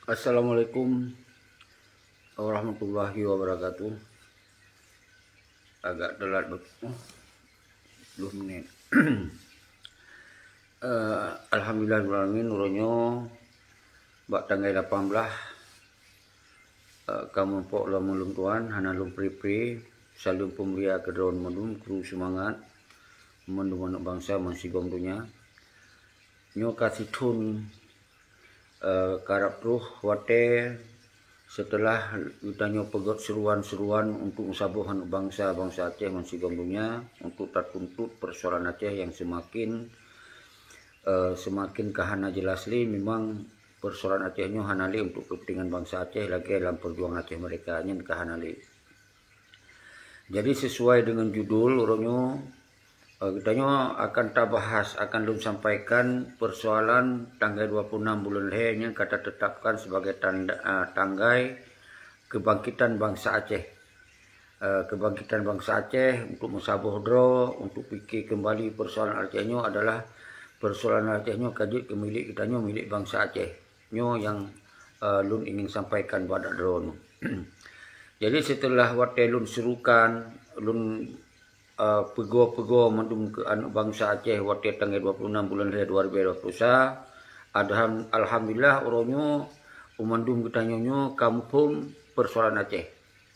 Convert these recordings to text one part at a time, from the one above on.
Assalamualaikum warahmatullahi wabarakatuh. Agak telat 10 menit. Alhamdulillahirrahmanirrahim. Nuronyo bak tanggal 18 kamu pok lah mulung tuan hana lum pri salum pembria ke drone mandum kru semangat mandum anak bangsa mansigong dunia nyo kasih tun karap ruh wate setelah utanyo pegot seruan-seruan untuk musabuhan bangsa Aceh mansigong dunia untuk tak tuntut persoalan Aceh yang semakin kahana jelas li memang persoalan Aceh nyo hanali untuk kepentingan bangsa Aceh lagi dalam perjuangan Aceh mereka nyen kahanali. Jadi sesuai dengan judul orangnya kita akan bahas akan belum sampaikan persoalan tanggal 26 bulan Leher yang kata tetapkan sebagai tanggai kebangkitan bangsa Aceh. Kebangkitan bangsa Aceh untuk musabuh dro untuk fikir kembali persoalan Aceh nyo adalah persoalan Aceh nyo kajut kemilik kita nyo milik bangsa Aceh nyo yang lun ingin sampaikan pada drone. Jadi setelah wate lun serukan lun pego mandum ke anak bangsa Aceh wate tanggal 26 bulan Leher 2021 alhamdulillah oronyo umandum kita nyo kampung persoalan Aceh.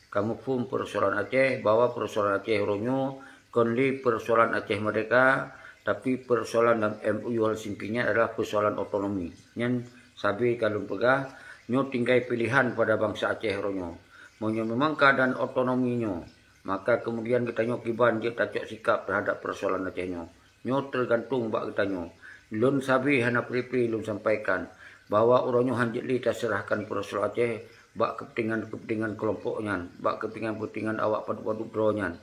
Kampung persoalan Aceh bahwa persoalan Aceh oronyo konli persoalan Aceh mereka tapi persoalan dalam MUU Helsinki-nya adalah persoalan otonomi. Nyen sabi kalau pegah nyo tinggal pilihan pada bangsa Aceh oronyo. Monyo memang keadaan otonominya, maka kemudian kita nyo kiban dia tak sikap terhadap persoalan Aceh nyo. Nyo tergantung bak kita nyo. Lun sabi hana pri lun sampaikan bahwa oronyo hanjit li terserahkan persoalan Aceh bak kepentingan kelompoknya, bak kepentingan awak padu dronya.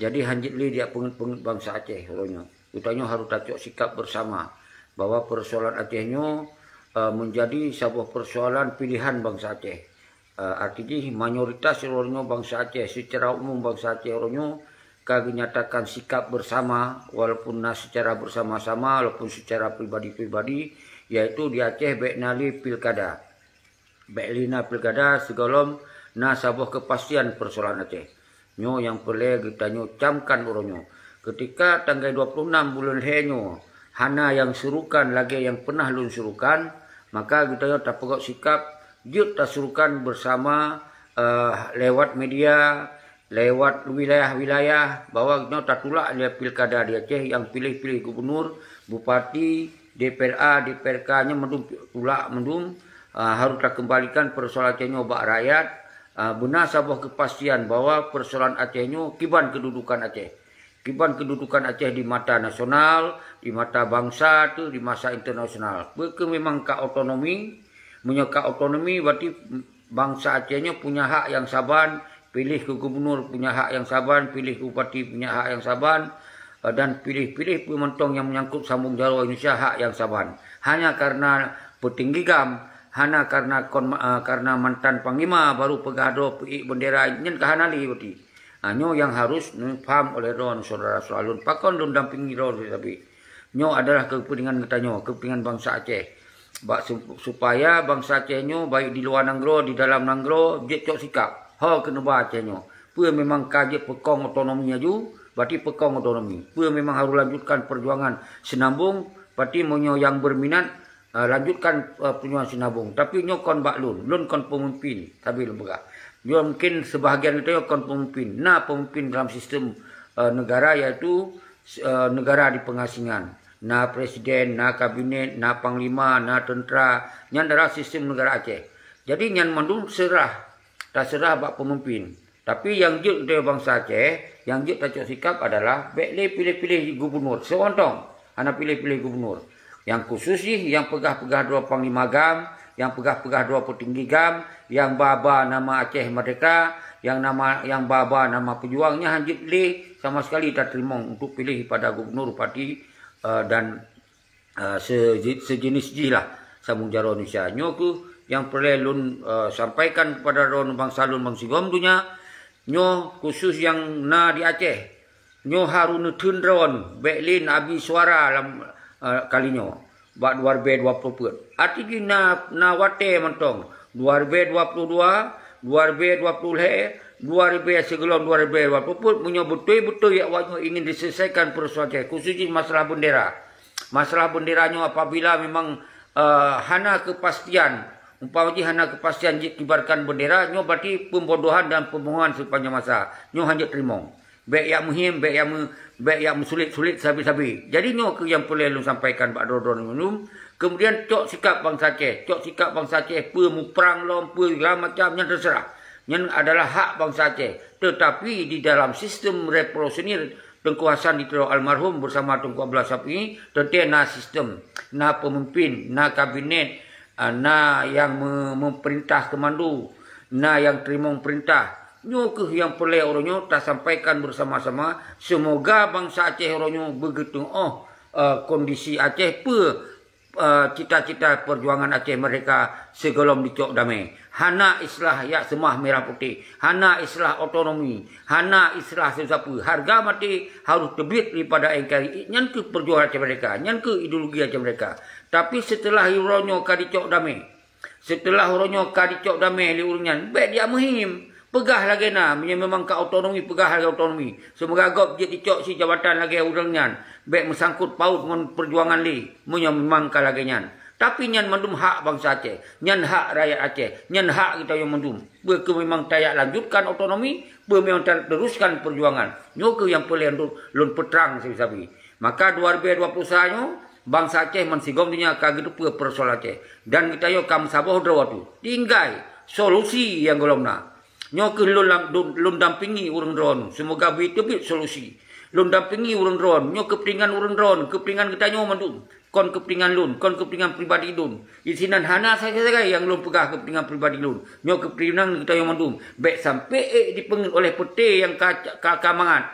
Jadi hanjit li dia pengen bangsa Aceh oronyo. Kita nyo harus tak sikap bersama bahwa persoalan Aceh nyo menjadi sebuah persoalan pilihan bangsa Aceh. Artinya mayoritas orangnya bangsa Aceh secara umum bangsa Aceh orangnya nyatakan sikap bersama walaupun secara bersama-sama walaupun secara pribadi yaitu di Aceh baik nali pilkada lina pilkada segolom sebuah kepastian persoalan Aceh nyo yang perlu kita nyo camkan orangnya ketika tanggal 26 bulan Henyo hana yang serukan lagi yang pernah lun serukan maka kita nyo tak pegok sikap dia tersuruhkan bersama lewat media, lewat wilayah-wilayah bahwa kita tak tulak dia pilkada di Aceh yang pilih gubernur, bupati, DPRA, DPRK-nya mendum harus tak kembalikan persoalan Aceh-nya bak rakyat benar sebuah kepastian bahwa persoalan Aceh-nya kiban kedudukan Aceh. Kiban kedudukan Aceh di mata nasional, di mata bangsa tu, di masa internasional. Mereka memang ke otonomi. Menyokak otonomi berarti bangsa Acehnya punya hak yang saban, pilih ke gubernur punya hak yang saban, pilih ke bupati punya hak yang saban, dan pilih pementong yang menyangkut sambung jaro Indonesia hak yang saban. Hanya karena petinggi gam, hanya karena mantan panglima baru pegado pi bendera nyen kahanali berarti. Nyo yang harus paham oleh ron saudara-saudara lun pakon lun dampingi ron tapi nyo adalah kepentingan kita nyo, kepentingan bangsa Aceh. Supaya bangsa Aceh nyo baik di luar nanggro di dalam nanggro dia cok sikap kena bah Aceh nyo pun memang kaji pekong otonominya ju berarti pekong otonomi pun memang harus lanjutkan perjuangan senambung berarti monyo yang berminat lanjutkan perjuangan senambung tapi nyo kon bak lun kon pemimpin tapi lembaga nyo mungkin sebahagian itu kon pemimpin pemimpin dalam sistem negara yaitu negara di pengasingan presiden, kabinet, panglima, tentera, yang adalah sistem negara Aceh. Jadi yang mandum tak serah bak pemimpin. Tapi yang juk dari bangsa Aceh, yang juk tak sikap adalah pilih gubernur. Seontong, anak pilih gubernur. Yang khusus sih, yang pegah dua panglima gam, yang pegah dua petinggi gam, yang baba nama Aceh Merdeka, yang baba nama pejuangnya hanjit li sama sekali tak terima untuk pilih pada gubernur, bupati, dan sejenis jilah sambung jaro Indonesia nyo ku yang perlu lun sampaikan kepada ron bangsa lun mansigom dunia nyo khusus yang di Aceh nyo harus netun ron beklin abi suara dalam kali nyo bak 2020. Artinya na wate mentong 2022, 2020, 2000 sebelum 2020 punya betul-betul yang awaknya ingin diselesaikan persoalan khususnya masalah bendera. Masalah benderanya apabila memang hana kepastian, umpamanya hana kepastian kibarkan bendera, nyo berarti pembodohan dan pembohongan sepanjang masa. Nyo hanya terima. Baik yang muhim, baik yang sulit-sulit sabi-sabi. Jadi nyo ke yang boleh lu sampaikan Pak Dodon minum. Kemudian cok sikap bangsa Aceh, perang lom, segala macam yang terserah. Yang adalah hak bangsa Aceh. Tetapi di dalam sistem revolusioner Tengku Hasan di Teluk Almarhum bersama Tengku Abdullah Sapi, tentu na sistem, na pemimpin, na kabinet, na yang memerintah kemandu, na yang terima perintah. Nyo yang perlu orangnya tak sampaikan bersama-sama. Semoga bangsa Aceh orangnya begitu kondisi Aceh cita-cita perjuangan Aceh mereka segolom dicok damai. Hana islah ya semah merah putih. Hana islah otonomi. Hana islah sesuatu. Harga mati harus terbit daripada engkari. Nyan ke perjuangan Aceh mereka. Nyan ke ideologi Aceh mereka. Tapi setelah orangnya kadicok damai. Setelah orangnya kadicok damai li urunyan. Baik dia muhim. Pegah lagi na, memang ke autonomi, pegah lagi autonomi. Semoga gop jadi cok si jabatan lagi urangnya. Baik mesangkut paut dengan perjuangan li, memang ke lagi nyan. Tapi nyan mendum hak bangsa Aceh, nyan hak rakyat Aceh, nyan hak kita yang mendum. Berke memang tayak lanjutkan autonomi, memang teruskan perjuangan. Nyoke yang boleh lun peterang sabi-sabi. Maka 2021 nyo bangsa Aceh mensigom dunia kaget persoalan Aceh. Dan kita yo kam saboh drawatu. Tinggai solusi yang golongna. Nyo ke lun dampingi urang dron. Semoga betul solusi. Lun dampingi urang dron. Nyo kepentingan urang dron. Kepentingan kita nyo mandum. Kon kepentingan lun. Kon kepentingan pribadi lun. Isinan hana saja yang lun pegah kepentingan pribadi lun. Nyo kepentingan kita nyo mandum. Baik sampai dipengin oleh peti yang kamangan.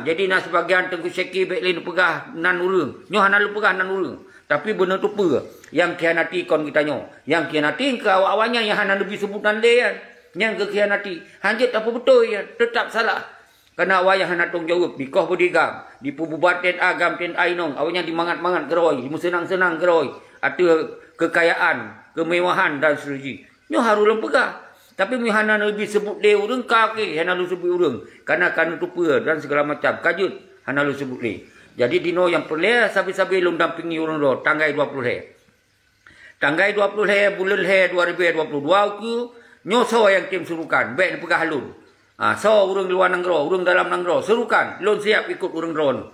Jadi na sebagian Tengku Syekhi baik lin pegah nan urang. Nyo hana lu pegah nan urang. Tapi benar tu apa? Yang kianati kon kita nyo. Yang kianati ke awak-awaknya yang hana lebih sebutan dia. Yang kekhianati. Hanjit apa betul ya? Tetap salah. Karena awak yang hendak jawab. Di Koh Budigam. Di Pububaten Agam Ten Ainong. Awaknya dimangat-mangat geroi. Senang-senang geroi. Ada kekayaan. Kemewahan dan seterusnya. Nyo harus lempegah. Tapi hana lebih sebut dia urang kaki. Hana lu sebut urang. Karena tupa dan segala macam. Kajut. Hana lu sebut dia. Jadi dino yang perlu sabi-sabi lu dampingi urang lo. Tanggai 20 he. Tanggai 20 he. Bulan he 2022 ke. Nyo so yang tim serukan, baik pegah lun. So urang luar nanggro, urang dalam nanggro, serukan. Lun siap ikut urang drone.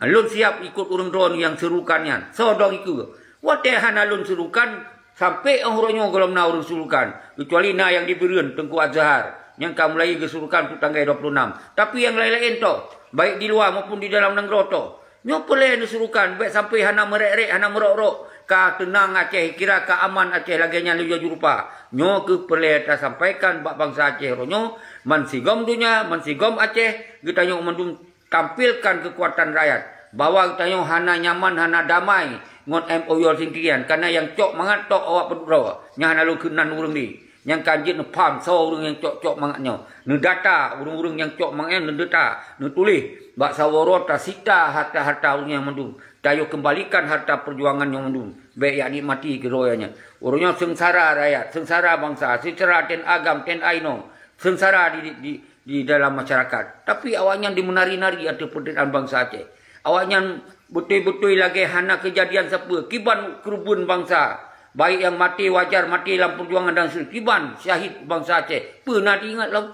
Lun siap ikut urang drone yang serukannya. So dong ikut. Wate hana lun serukan sampai orangnya kalau na urang serukan. Kecuali na yang diberian Tengku Azhar. Yang kamu lagi kesurukan tu tanggal 26. Tapi yang lain-lain to, baik di luar maupun di dalam nanggro to. Nyo pelai serukan, baik sampai hana merek-rek, hana merok-rok. Ka tenang Aceh, kira ka aman Aceh lagi nya liu jurupa. Nyo ke perlu ta sampaikan bak bangsa Aceh ronyo mansigom dunia, mansigom Aceh, kita nyo mendung tampilkan kekuatan rakyat. Bahwa kita nyo hana nyaman, hana damai ngon MOU singkian karena yang cok mangat tok awak pedro. Nya hana lu kenan urang di. Yang kanjit ne pam so urang yang cok-cok mangatnya. Ne data urang-urang yang cok mangen ne data, ne tulis bak saworo ta sita harta-harta urang yang mendung. Tayo kembalikan harta perjuangan yang mendung. Baik yang nikmati keroyanya. Orangnya sengsara rakyat, sengsara bangsa, sengsara ten agam, ten ainong. Sengsara di dalam masyarakat. Tapi awaknya dimenari-nari ada penderitaan bangsa Aceh. Awaknya betul-betul lagi hana kejadian siapa. Kiban kerubun bangsa. Baik yang mati wajar, mati dalam perjuangan dan kiban syahid bangsa Aceh. Pernah diingat lah.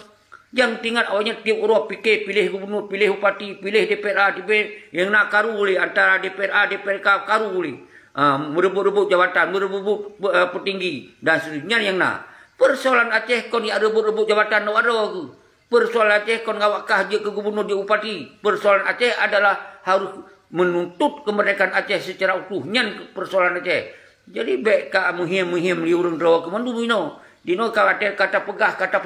Yang tinggal awalnya tiap orang fikir pilih gubernur, pilih bupati, pilih DPR, yang nak karu boleh antara DPR, DPRK karu boleh. Merebut-rebut jabatan, merebut petinggi dan seterusnya yang nak. Persoalan Aceh kau ni ada rebut-rebut jabatan no ada ke? Persoalan Aceh kau ngawak je ke gubernur je bupati. Persoalan Aceh adalah harus menuntut kemerdekaan Aceh secara utuh. Nyan persoalan Aceh. Jadi baik ka muhim-muhim li urang draw ke mandu mino. Dino kata pegah, kata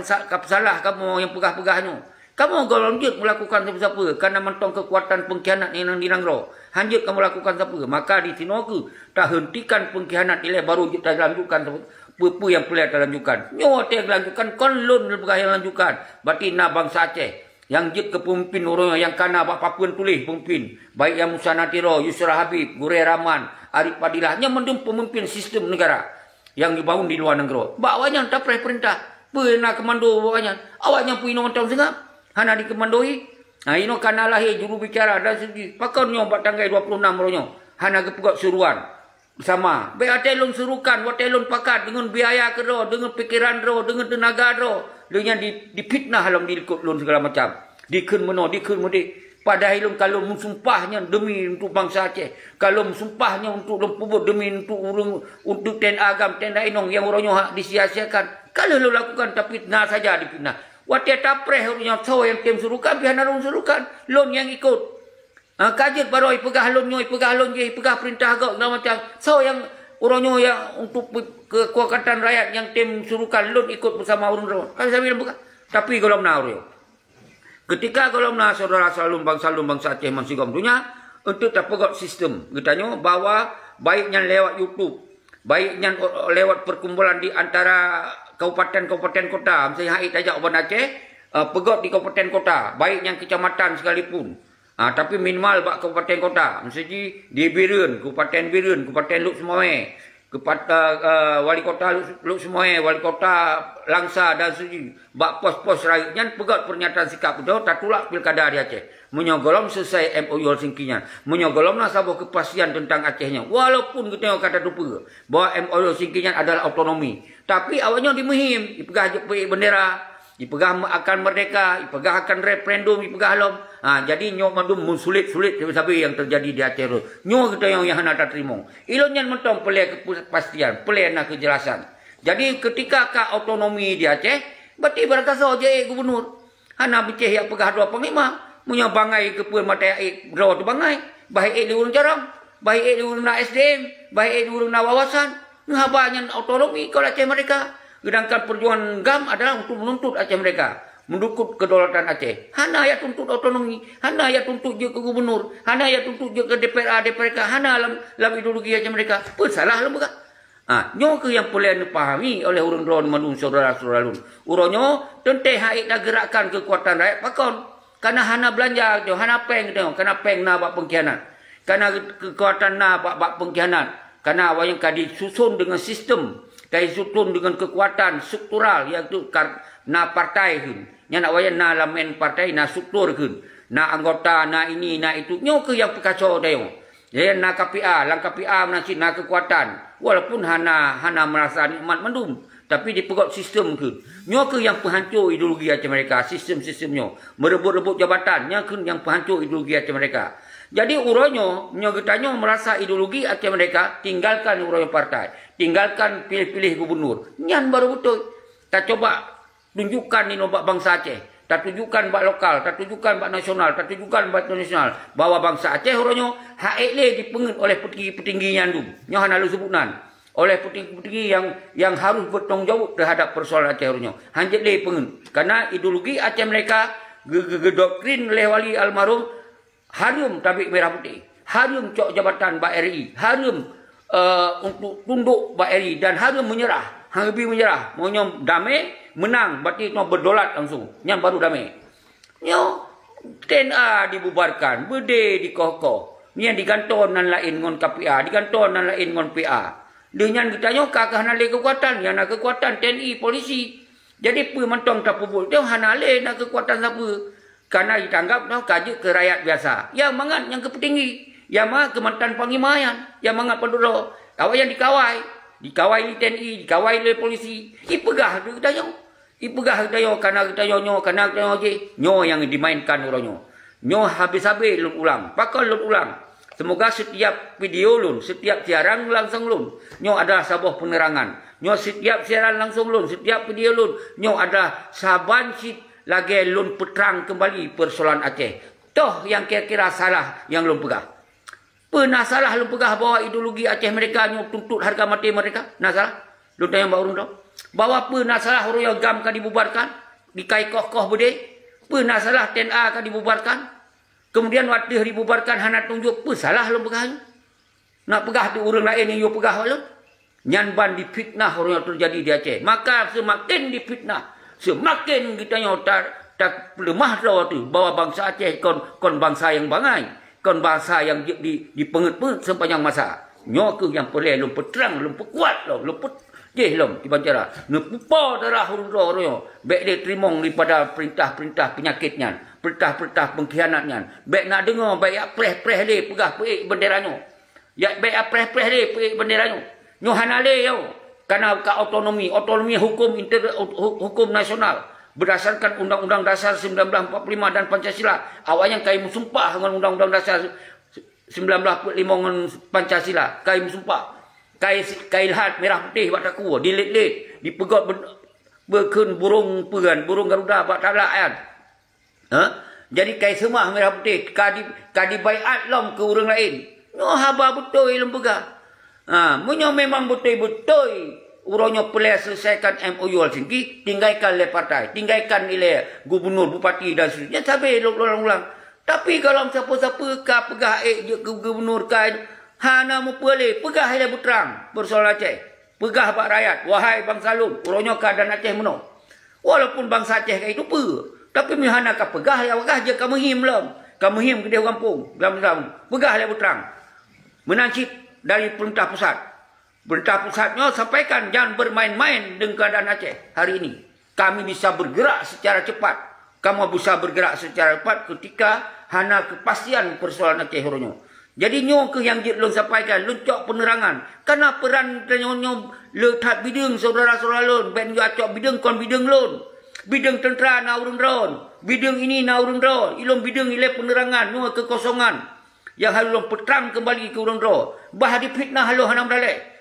salah kamu yang pegah-pegahnya. Kamu kalau lanjut melakukan siapa-siapa karena mentong kekuatan pengkhianat yang dinangro. Lanjut kamu lakukan siapa? Maka di sini aku tak hentikan pengkhianat ile baru kita lanjutkan apa yang perlu kita lanjutkan. Nyo kita lanjutkan kon lun pegah yang lanjutkan. Berarti na bangsa Aceh Yang je ke pemimpin orang yang kana bak papuan tulis pemimpin. Baik yang Musa Natiro, Yusra Habib, Gure Rahman, Arif Fadilah. Yang mendung pemimpin sistem negara. Yang dibangun di luar negara. Bawanya tak perintah. Pernah komando bawanya. Awaknya pun ino macam sengap. Hana dikemandoi. Nah ino kana lahir juru bicara dan segi. Pakai nyo buat tanggal 26 ronyo. Hana kepegat suruhan. Sama. Biar telon surukan. Buat telon pakat. Dengan biaya kero. Dengan pikiran ro. Dengan tenaga ro. Dengan dipitnah dalam diikut lon segala macam. Dikun meno, dikun mudi. Padahal lon kalau mensumpahnya demi untuk bangsa Aceh. Kalau mensumpahnya untuk lempubut demi untuk ten agam, ten inong yang orangnya disia-siakan. Kalau lo lakukan tapi fitnah saja dipitnah. Watia tapreh orangnya so yang tim surukan, biar narung surukan. Lon yang ikut. Kajet baru ipegah lonnya, ipegah lonnya, ipegah perintah agak segala macam. So yang orangnya yang untuk kekuatan rakyat yang tim surukan lon ikut bersama orang-orang. Kalau saya bilang bukan. Tapi kalau benar orang. Ketika kalau benar saudara bangsa Aceh masih dunia untuk terpegot sistem. Katanya bahwa baiknya lewat YouTube, baiknya lewat perkumpulan di antara kabupaten-kabupaten kota. Misalnya Haid ajak Oban Aceh, pegot di kabupaten kota, baiknya kecamatan sekalipun. Tapi minimal bak kabupaten kota. Misalnya di Birun, kabupaten Birun, kabupaten Luk Semoy. Kepada wali kota Luk Semoy, wali kota Langsa dan suji. Bak pos-pos rakyatnya pegat pernyataan sikap itu tak tulak pilkada di Aceh. Menyogolom selesai MOU Singkingan. Menyogolomlah sebuah kepastian tentang Acehnya. Walaupun kita kata dupa bahwa MOU Singkingan adalah otonomi. Tapi awalnya dimehim. Ipegah bendera. Ipegah akan merdeka. Ipegah akan referendum. Ipegah lom. Jadi nyok mandum sulit-sulit sabi yang terjadi di Aceh tu. Nyok kita yang hendak tak terima. Ilonnya mentong pelai kepastian, pelai nak kejelasan. Jadi ketika ka otonomi di Aceh, berarti berkasa je gubernur. Hana biceh yang pegah dua panglima, punya bangai ke puan mata draw tu bangai. Baik di urang jarang, baik di urang SDM, baik di urang wawasan. Ngabanyan otonomi kalau Aceh mereka. Sedangkan perjuangan GAM adalah untuk menuntut Aceh mereka. Mendukung kedaulatan Aceh. Hana ya tuntut otonomi. Hana ya tuntut je ke gubernur. Hana ya tuntut je ke DPR, DPRK. Hana dalam ideologi Aceh mereka. Pun salah lah bukan. Nyo ke yang boleh dipahami oleh orang drone mandung saudara-saudara lun. Uronyo tentang haik dah gerakkan kekuatan rakyat pakon. Karena hana belanja tu, hana peng tu. Karena peng na bak pengkhianat. Karena kekuatan na bak pengkhianat. Karena awak yang disusun dengan sistem. Disusun dengan kekuatan struktural iaitu na partai kun. Yang nak wayan na lamen partai na struktur kun. Na anggota na ini na itu. Nyo ke yang pekacau dayo. Jadi na KPA, lang KPA menasih na kekuatan. Walaupun hana merasa nikmat mendum. Tapi dipegot sistem kun. Nyo ke yang penghancur ideologi Aceh mereka. Sistem-sistemnya. Merebut-rebut jabatan. Nyo ke yang penghancur ideologi Aceh mereka. Jadi uronyo, nyo getanyo merasa ideologi Aceh mereka. Tinggalkan uronyo partai. Tinggalkan pilih-pilih gubernur. Nyan baru betul. Tak coba tunjukkan ini bak bangsa Aceh. Tak tunjukkan bak lokal. Tak tunjukkan bak nasional. Tak tunjukkan bak internasional. Bahwa bangsa Aceh uronyo haikle dipengen oleh petinggi-petinggi nyandum. Nyo hana lu sebutan. Oleh petinggi-petinggi yang harus bertanggung jawab terhadap persoalan Aceh uronyo. Hanjit le pengen. Karena ideologi Aceh mereka doktrin oleh wali almarhum harum tabik merah putih. Harum cok jabatan bak RI. Harum untuk tunduk bak RI. Dan harum menyerah. Lebih menyerah. Maunya damai, menang. Berarti itu berdolat langsung. Yang baru damai. Nyo, TNA dibubarkan. Berde dikokoh. Yang digantung dan lain dengan KPA. Digantung dan lain dengan PA. Dengan kita nyo, kakak hanale kekuatan. Yang nak kekuatan TNI, polisi. Jadi pun mentong tak pubul. Dia hanale nak kekuatan siapa. Karena ditanggap kaji ke rakyat biasa. Yang mangat yang ke petinggi. Yang mangat ke mantan panglima yang mangat penduduk. Awak yang dikawai. Dikawai TNI, dikawai oleh polisi. Ipegah tu kita nyo. Ipegah kita nyo. Karena kita nyo. Karena kita nyo je. Nyo yang dimainkan orang nyo. Nyo habis-habis lun ulang. Pakal lun ulang. Semoga setiap video lun. Setiap siaran langsung lun. Nyo ada sebuah penerangan. Nyo setiap siaran langsung lun. Setiap video lun. Nyo ada saban sit lagi lun peterang kembali persoalan Aceh. Toh yang kira-kira salah yang lun pegah. Pernah salah lu pegah bawa ideologi Aceh mereka nyo tuntut harga mati mereka? Nah salah? Lu tanya baru tu. Bawa pernah salah orang yang GAM kan dibubarkan? Dikai koh-koh bede? Pernah salah TNA kan dibubarkan? Kemudian waktu dibubarkan hana tunjuk pun salah lu pegah. Nak pegah tu orang lain yang you pegah lu. Nyanban difitnah orang yang terjadi di Aceh. Maka semakin difitnah, semakin kita nyo tak lemah dah tu bahawa bangsa Aceh kon bangsa yang bangai, kon bangsa yang dipenget-penget sepanjang masa. Nyo ke yang boleh lom peterang, lom kuat lom je lom di bancara. Nepupa darah hurun ro baik dia terimong daripada perintah-perintah penyakitnya, perintah-perintah pengkhianatnya. Baik nak dengar baik preh-preh le pegah peik benderanya. Ya baik preh-preh le peik benderanya. Nyo hanale yo karena otonomi hukum nasional berdasarkan Undang-Undang Dasar 1945 dan Pancasila. Awalnya kai musumpah dengan Undang-Undang Dasar 1945 dengan Pancasila. Kai musumpah. Kai lihat merah putih buat aku. Dilet-let. Dipegot berken burung peran. Burung Garuda buat talak kan. Jadi kai semua merah putih. Kadi baiat lom ke orang lain. No haba betul ilmu pegah. Menyo memang betul-betul. Urangnya boleh selesaikan MOU Helsinki, tinggalkan oleh partai, tinggalkan oleh gubernur, bupati dan seterusnya. Sampai ulang-ulang. Tapi kalau siapa-siapa kah pegah je ke gubernur kah, hana mu boleh pegah ile berterang persoalan Aceh. Pegah bak rakyat, wahai bangsa Lun, urangnya keadaan Aceh meno. Walaupun bangsa Aceh kah itu tapi mihana kah pegah ya pegah je kamu him lom. Kamu him ke dia kampung, pegah ile berterang. Menancip dari perintah pusat. Perintah pusatnya sampaikan jangan bermain-main dengan keadaan Aceh hari ini. Kami bisa bergerak secara cepat. Kamu bisa bergerak secara cepat ketika hana kepastian persoalan Aceh horonyo. Jadi nyo ke yang lon sampaikan, lon cok penerangan. Karena peran nyo letak bidang saudara-saudara lon, ben yo acok bidang kon bidang lon. Bidang tentera na urun ron. Bidang ini na urun ron. Ilom bidang ile penerangan, nyo kekosongan. Yang halon peterang kembali ke urun ron. Bah difitnah halo hanam dalek.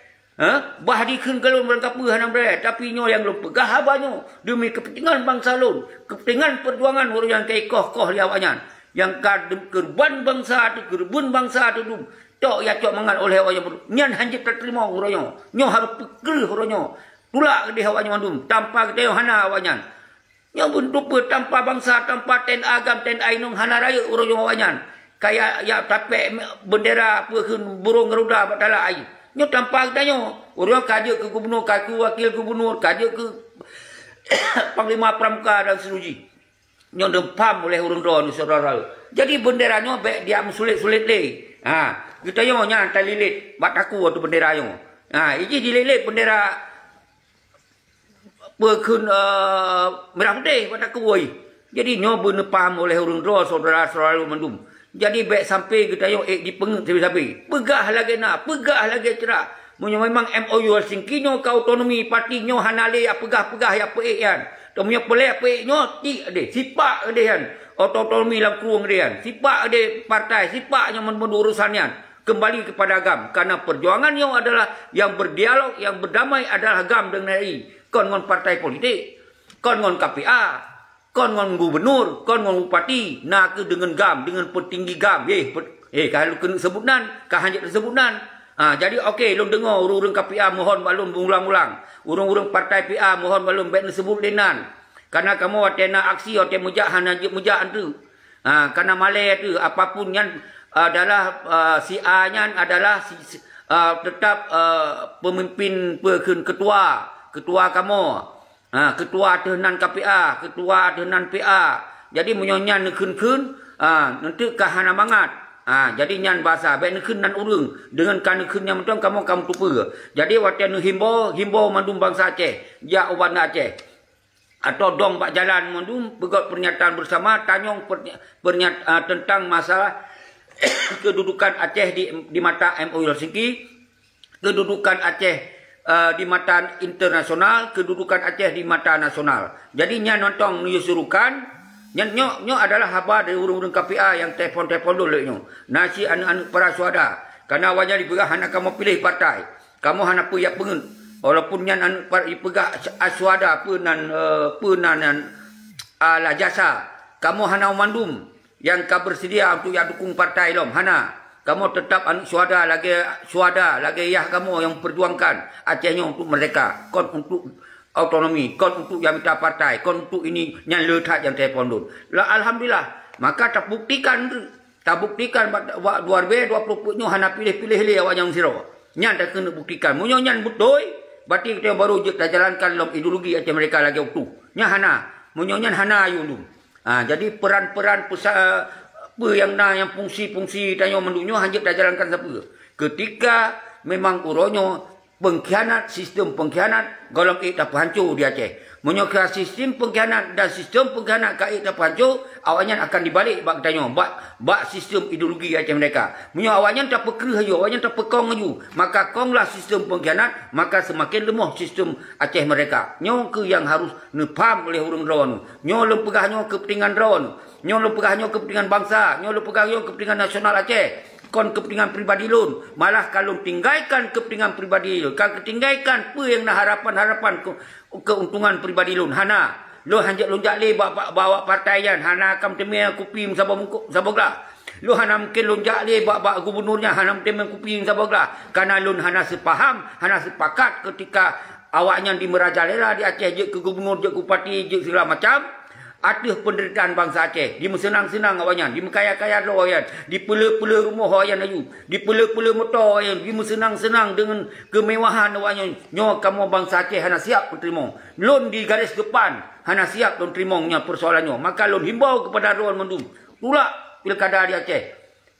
Bah dikhen galon berangkap hanam berat. Tapi nyo yang lo pegah abanyo demi kepentingan bangsa lon, kepentingan perjuangan orang yang kaya koh liawanyan, yang kerban bangsa tu, kerbun bangsa tu dum. Tok ya cok mangan oleh awaknya nyan hanjip terima oranyo. Nyo harus peker oranyo. Tulak ke dia awaknya mandum tanpa ke hana awanyan. Nyo pun rupa tanpa bangsa, tanpa ten agam, ten ainung hana raya oranyo awanyan. Kayak ya tapek bendera pekun burung Garuda batala ai. Nyo tanpa katanya orang kaja ke gubernur, kaku wakil gubernur, kaja ke panglima pramuka dan seterusnya. Nyo dempam oleh urun ron saudara. Jadi benderanya baik dia sulit-sulit le. Kita yo nya talilit bat aku tu bendera yo. Iki dililit bendera berkun merah putih bat aku oi. Jadi nyo benepam oleh urun ron saudara-saudara mandum. Jadi baik sampai kita yo dipengut sampai. Pegah lagi nak, pegah lagi cerak. Memang MOU Helsinki nyo ka autonomi parti nyo hanale ya pegah-pegah ya peik kan. Tomnya pelek peik nyo ti ade sipak ade kan. Autonomi lam kruang ade kan. Sipak ade partai, sipaknya urusannya kembali kepada agam karena perjuangan nyo adalah yang berdialog, yang berdamai adalah agam dengan RI. Kon ngon partai politik, kon ngon KPA, kon ngon gubernur, kon ngon bupati, nak ke dengan gam, dengan petinggi gam. Kalau kena sebutan, kah hanya sebutan. Jadi okey, lom dengar urung-urung KPA mohon balum ulang-ulang. Urung-urung partai PA mohon balum baik disebut lenan. Karena kamu watena aksi watena mujak hana mujak tu. Karena malai tu apapun yang adalah si A nya adalah tetap pemimpin ketua kamu. Ketua tenan KPA, ketua tenan PA. Jadi menyonyan kun nanti kahana mangat. Jadi nyan bahasa baik nekun nan urung dengan kan nekunnya mentong kamu tupa. Jadi watian himbau mandum bangsa Aceh, ja uban Aceh. Atau dong pak jalan mandum begot pernyataan bersama tanyong tentang masalah kedudukan Aceh di mata MOU Helsinki, kedudukan Aceh di mata internasional, kedudukan Aceh di mata nasional. Jadi nyan nonton nyusurukan nyo adalah haba dari urung-urung KPA yang telefon dulu nyo. Nasi anak-anak para suada. Karena wajah dipegah anak kamu pilih partai. Kamu hana puyak pengen. Walaupun nyan anak dipegah suada penan ala jasa. Kamu hana mandum yang kau bersedia untuk yang dukung partai lom. Hana. Kamu tetap anak suada lagi yah kamu yang perjuangkan Acehnya untuk mereka. Kon untuk autonomi, kon untuk yang minta partai, kon untuk ini yang letak yang telefon dulu. Alhamdulillah, maka tak buktikan 2020 nyo hana pilih-pilih le awak yang siro. Nyan tak kena buktikan. Munyo nyan betul, berarti kita baru je jalankan lom ideologi Aceh mereka lagi waktu. Nya hana, munyo nyan hana ayu dulu. Jadi peran-peran apa yang fungsi-fungsi tanyo mendunyo hanya dah jalankan siapa. Ketika memang uronyo pengkhianat, sistem pengkhianat, golong dah hancur di Aceh. Menyokong sistem pengkhianat dan sistem pengkhianat kait dah hancur, awaknya akan dibalik bak tanyo, bak sistem ideologi Aceh mereka. Menyo awaknya tak peker hayu, awaknya tak pekong hayu, maka konglah sistem pengkhianat, maka semakin lemah sistem Aceh mereka. Nyo ke yang harus nepam oleh orang rawan. Nyo lem pegahnya kepentingan rawan. Nyo lem pegahnya kepentingan bangsa, nyo lem pegahnya kepentingan nasional Aceh. Kon kepentingan pribadi lun, malah kalau tinggalkan kepentingan pribadi lun, kalau tinggalkan apa yang harapan keuntungan pribadi lun, hana lo hanjak lonjak le bawa partaian, hana kam temel kupi sabogla, lo hana mungkin lonjak le bawa gubernurnya, hana temel kupi sabogla, karena lun hana sepaham, hana sepakat ketika awaknya di merajalela di Aceh je ke gubernur je ke bupati je segala macam. Ada penderitaan bangsa Aceh. Di senang-senang awaknya, di kaya-kaya awaknya, di pela-pela rumah awaknya ayu, di pela-pela motor awaknya, di senang-senang dengan kemewahan awaknya. Nyo kamu bangsa Aceh hana siap terima. Lon di garis depan hana siap don terimanya persoalannya. Maka lon himbau kepada Rawan Mendung. Tolak pilkada di Aceh.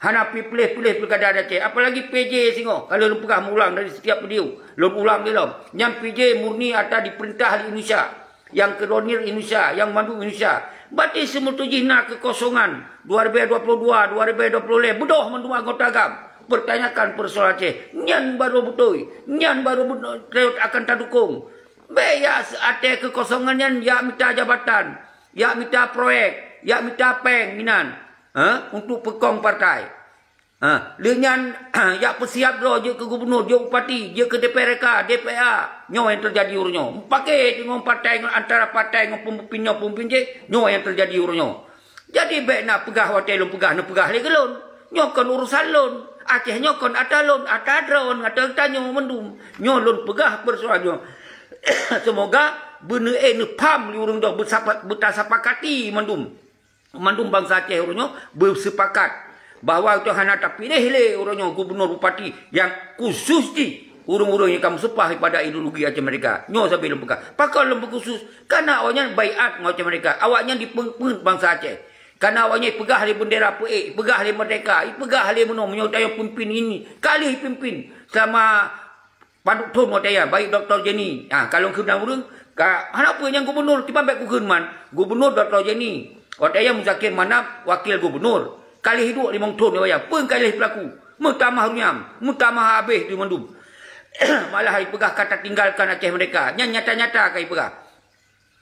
Hana pilih-pilih pilkada di Aceh. Apalagi PJ singo. Kalau lon pegah mengulang dari setiap video, lon ulang dia lon. Yang PJ murni ada di perintah Indonesia. Yang Kolonel Indonesia, yang Mandu Indonesia. Berarti semutujina kekosongan 2022, 2020 bedoh mandu anggota agam. Pertanyakan persoalan Aceh. Nyan baru betul. Nyan baru betul akan tadukung. Ya Aceh kekosongan ya minta jabatan. Ya minta proyek. Ya minta peng minan. Untuk pekong partai. Dengan ya persiap dah je ke gubernur, je bupati, je ke DPRK, DPA, nyo yang terjadi urunyo. Pakai dengan partai antara partai dengan pemimpin je, nyo yang terjadi urunyo. Jadi baik nak pegah hotel lon pegah le gelon. Nyo kon urusan lon. Aceh nyo kon ada lon, ada drone, ada tanyo mendum. Nyo lon pegah persoalannya. Semoga bene pam li urung dah bersepakati mendum. Mendum bangsa Aceh urunyo bersepakat bahawa itu hanya tak pilih le orangnya gubernur bupati yang khusus di urung-urung yang kamu sepah pada ideologi Aceh mereka. Nyo sampai lembeka. Pakal lembek khusus karena awaknya baiat Aceh mereka. Awaknya dipengpeng bangsa Aceh. Karena awaknya pegah le bendera PE, pegah le merdeka, pegah le menyodaya pimpin ini. Kali pimpin sama Paduk Tun wataya baik Dr. Jenny. Kalau kena urung apa yang gubernur tiba baik kukenman. Gubernur Dr. Jenny. Wataya Muzakir Manap wakil gubernur. Kali hidup di Mongton ni wayang. Pun kali pelaku. Mutamah runyam. Mutamah habis di Mendum. Malah hari pegah kata tinggalkan Aceh mereka. Nyata-nyata kali pegah.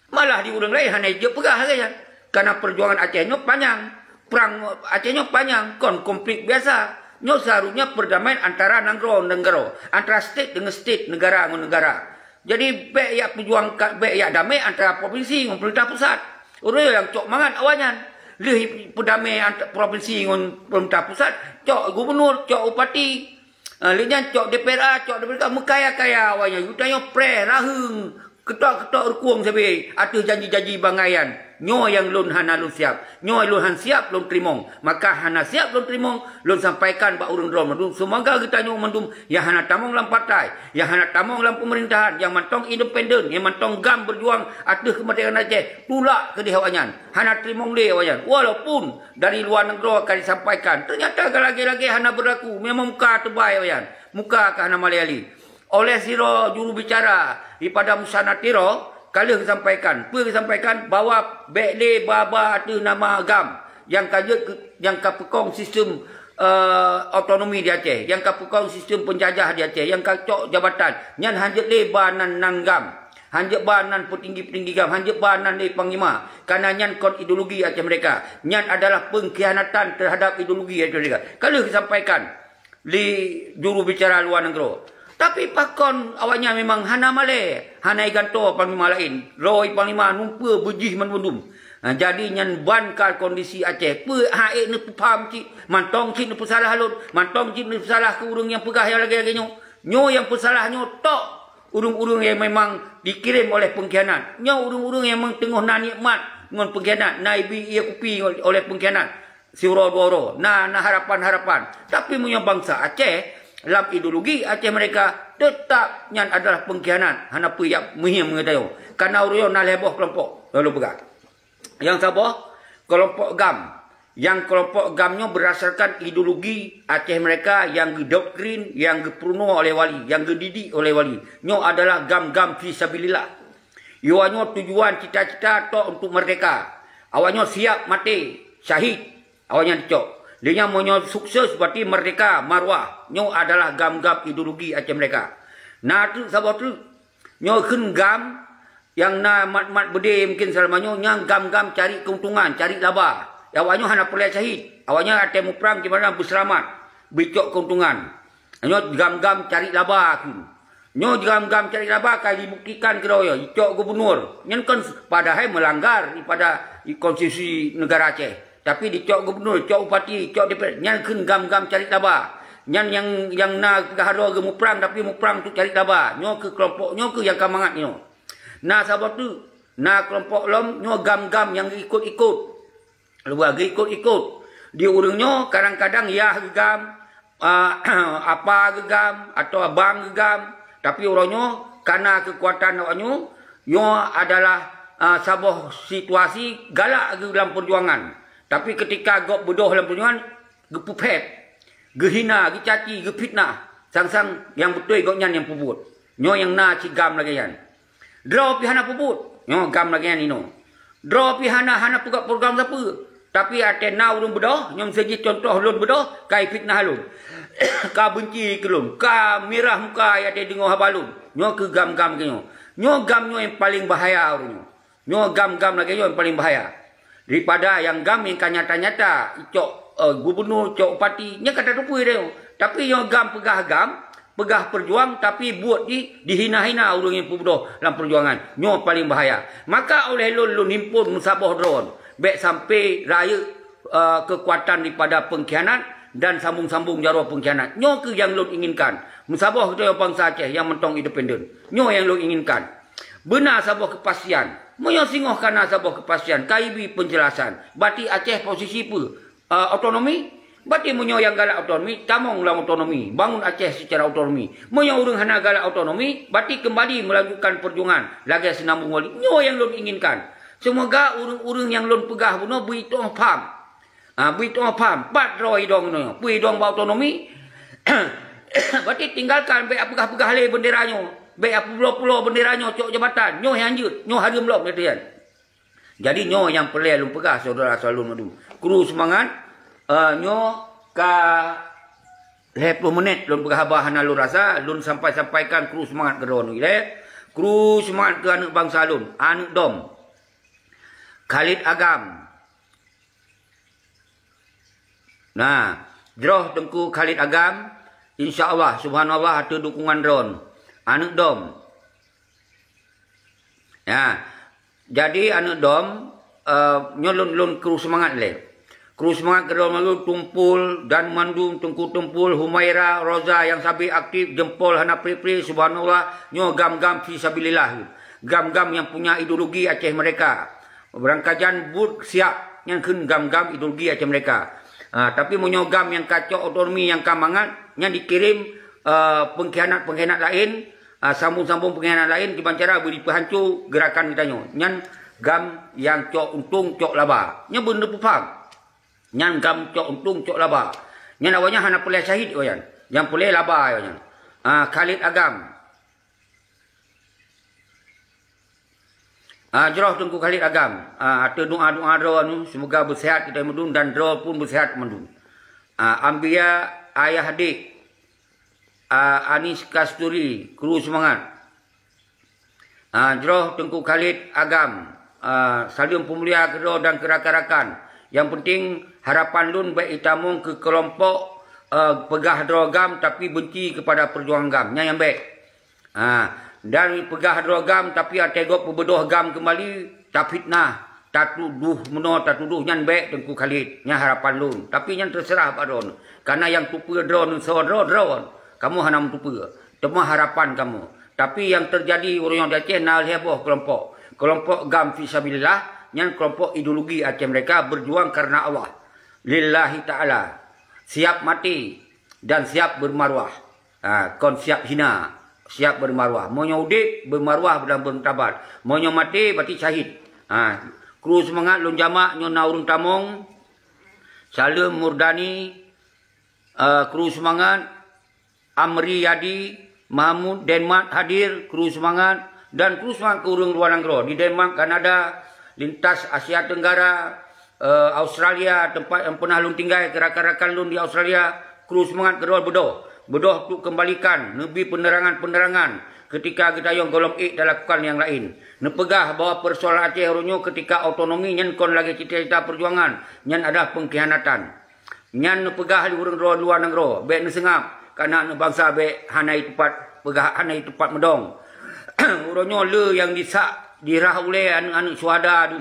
Malah di urang lain hanya je pegah saja. Karena perjuangan Acehnya panjang. Perang Acehnya panjang. Konflik biasa. Nyo seharusnya perdamaian antara negara. Antara state dengan state. Negara dengan negara. Jadi baik ya perjuang baik ya damai antara provinsi dengan pemerintah pusat. Orang yang cok mangan awalnya. Lih perdamai provinsi dengan pemerintah pusat, cok gubernur, cok upati, lihnya cok DPRA, cok DPRA, mekaya-kaya awalnya. Yutanya pre, rahung, ketok-ketok rukuang sabi, atau janji-janji bangaian. Nyo yang lun hana lun siap. Nyo lun han siap lun terimong. Maka hana siap lun terimong, lun sampaikan bak urun drom. Semoga kita nyo mendum, yang hana tamong dalam partai, yang hana tamong dalam pemerintahan, yang mantong independen, yang mantong gam berjuang atas kemerdekaan Aceh, tulak ke dihawanyan. Hana terimong le awanyan. Walaupun dari luar negara akan disampaikan, ternyata lagi-lagi hana berlaku. Memang muka terbaik awanyan. Muka ke hana Malayali. Oleh siro juru bicara daripada Musanatiro, kali disampaikan, disampaikan bahawa bekle baba ada nama agam yang kapekong sistem autonomi di Aceh, yang kapekong sistem penjajah di Aceh, yang kacok jabatan, yang hanjat lebanan nanggam, hanjat banan petinggi-petinggi gam, hanjat banan le panglima, karena nyan kon ideologi Aceh mereka, nyan adalah pengkhianatan terhadap ideologi Aceh mereka. Kali disampaikan di juru bicara luar negara. Tapi pakon awaknya memang hana male, hana iganto panglima lain. Roy panglima numpa bejih mendum. Jadi nyan bankal kondisi Aceh. Pe hae ne paham cik, mantong cik ne pesalah lun, mantong cik ne pesalah ke urang yang pegah yang lagi nyo. Nyo yang pesalahnya tok urang-urang yang memang dikirim oleh pengkhianat. Nyo urang-urang yang memang tengah na nikmat ngon pengkhianat, naibi ia kupi oleh pengkhianat. Siuro duoro, na harapan-harapan. Tapi punya bangsa Aceh dalam ideologi Aceh mereka tetap yang adalah pengkhianat. Hana apa yang muhim mengetahui. Karena orang nak leboh kelompok. Lalu pegang. Yang sabah, kelompok GAM. Yang kelompok GAMnya berdasarkan ideologi Aceh mereka yang didoktrin, yang diperunuh oleh wali, yang dididik oleh wali. Nyo adalah GAM-GAM fisabilillah. Iwanyo tujuan cita-cita tok untuk merdeka. Awaknya siap mati, syahid. Awaknya dicok. Dia mau sukses berarti merdeka, marwah. Nyo adalah GAM-GAM ideologi Aceh mereka. Nah tu sahabat tu. Nyo kun GAM yang na mat-mat bede mungkin selamanya yang GAM-GAM cari keuntungan, cari laba. Awaknya hana pelai syahid. Awaknya ada muprang di mana berselamat. Bicok keuntungan. Nyo GAM-GAM cari laba. Nyo GAM-GAM cari laba kali dibuktikan ke doya. Icok gubernur. Nyo kan padahal melanggar pada konstitusi negara Aceh. Tapi dicok gubernur, cok upati, cok DPR. Nyo kan GAM-GAM cari laba. Nyo yang na keharo ke muprang tapi muprang tu cari laba. Nyo ke kelompok nyo ke yang kamangat nyo. Nah sahabat tu. Nah kelompok lom nyo GAM-GAM yang ikut-ikut. Luar ikut-ikut. Di urungnya kadang-kadang ya gegam, apa gegam, atau abang gegam. Tapi orangnya karena kekuatan orangnya, yo adalah sebuah situasi galak dalam perjuangan. Tapi ketika gok bedoh dalam perjuangan, gepupet, gehina, gecaci, gepitnah. Sang-sang yang betul goknya yang pubut. Nyo yang na cigam lagi yan. Draw pihana pubut. Nyo gam lagi yan ino. Draw pihana hana pugak program siapa. Tapi ada na ulun bedoh, nyom saja contoh ulun bedoh, kai fitnah ulun. Ka benci ke ulun, ka mirah muka ya ada dengar habalun. Nyo ke GAM-GAM ke nyo. Nyo GAM nyo yang paling bahaya urun nyo. Nyo GAM-GAM lagi nyo yang paling bahaya. Daripada yang GAM yang nyata-nyata, icok gubernur, cok upati, nya kata rupui dia. Tapi yang GAM pegah GAM, pegah perjuang tapi buat dihina-hina urun yang bedoh dalam perjuangan. Nyo paling bahaya. Maka oleh lun himpun musabah drone. Baik sampai raya kekuatan daripada pengkhianat dan sambung-sambung jaruh pengkhianat. Nyo ke yang lun inginkan. Musabah kita bangsa Aceh yang mentong independen. Nyo yang lun inginkan. Benar sabah kepastian. Moyo singoh karena sabah kepastian. KIB penjelasan. Berarti Aceh posisi apa? Otonomi. Berarti moyo yang galak otonomi. Tamong lang otonomi. Bangun Aceh secara otonomi. Moyo urung hana galak otonomi. Berarti kembali melanjutkan perjuangan. Lagi senambung wali. Nyo yang lun inginkan. Semoga urung-urung yang lun pegah puno bui tong pam. Bui tong pam. 400 dong no. Bui dong ba otonomi. Berarti tinggalkan baik pegah-pegah le benderanya. Baik pulau-pulau benderanya cok jabatan. Nyo yang anjut, nyo harum lok dia. Jadi nyo yang perlu lun pegah saudara selalu madu. Kru semangat nyo ka 20 menit lun pegah bahan lun rasa lun sampaikan kru semangat ke ron ile. Kru semangat ke anak bangsa lun, anak dom. Khalid Agam. Nah, jroh tengku Khalid Agam, insya-Allah subhanallah ada dukungan drone. Anak dom. Ya. Jadi anak dom nyolon kru semangat le. Kru semangat kedua malu tumpul dan mandum tengku tumpul Humaira Roza yang sabi aktif jempol hana pri-pri subhanallah nyo GAM-GAM fisabilillah. GAM-GAM yang punya ideologi Aceh mereka. Berangkajan bud siap yang kun GAM-GAM ideologi Aceh mereka. Tapi menyogam yang kacau otonomi yang kamangan yang dikirim pengkhianat-pengkhianat lain, sambung-sambung pengkhianat lain di cara beri pehancu gerakan kita nyo. Nyan GAM yang cok untung cok laba. Nya benda pupang. Nyan GAM cok untung cok laba. Nyan awalnya hana pelai syahid oyan. Yang pelai laba oyan. Khalid Agam. Jroh tengku Khalid Agam. Ada doa-doa anu semoga bersihat kita mendun dan drol pun bersihat mendun. Ambia ayah adik Anis Kasturi kru semangat. Jroh tengku Khalid Agam. Salim pemulia kedua dan kerakan-rakan. Yang penting harapan lun baik itamung ke kelompok pegah drogam tapi benci kepada perjuangan GAM. Yang baik. Dan pegah drogam tapi tegok pebedoh GAM kembali tak fitnah, tak tuduh meno, tak tuduh nyan baik tengku Khalid nya harapan lun. Tapi nyan terserah padon. Karena yang tupu drone drone. Kamu hana tupu. Cuma harapan kamu. Tapi yang terjadi orang yang di Aceh nah heboh kelompok GAM fisabilillah nyan kelompok ideologi Aceh mereka berjuang karena Allah. Lillahi taala. Siap mati dan siap bermarwah. Kon siap hina. Siap bermarwah. Mau nyaudik bermarwah dan bertabat. Mau mati berarti syahid. kru semangat lun jamak nyo na urang tamong, Salim Murdani, kru semangat, Amri Yadi, Mahmud Denmark hadir, kru semangat, dan kru semangat ke urang luar negara di Denmark, Kanada, lintas Asia Tenggara, Australia, tempat yang pernah lun tinggal, rakan-rakan lun di Australia, kru semangat kedua bedoh untuk kembalikan lebih penerangan-penerangan ketika kita yang golong dan lakukan yang lain. Nepegah bahawa persoalan Aceh orangnya ketika otonomi nyan kon lagi cita-cita perjuangan, nyan ada pengkhianatan. Nyan nepegah di urang luar negara, baik nesengap karena bangsa baik hanai tepat pegah hanai tepat medong. Orangnya le yang disak dirah oleh anak-anak suhada tu.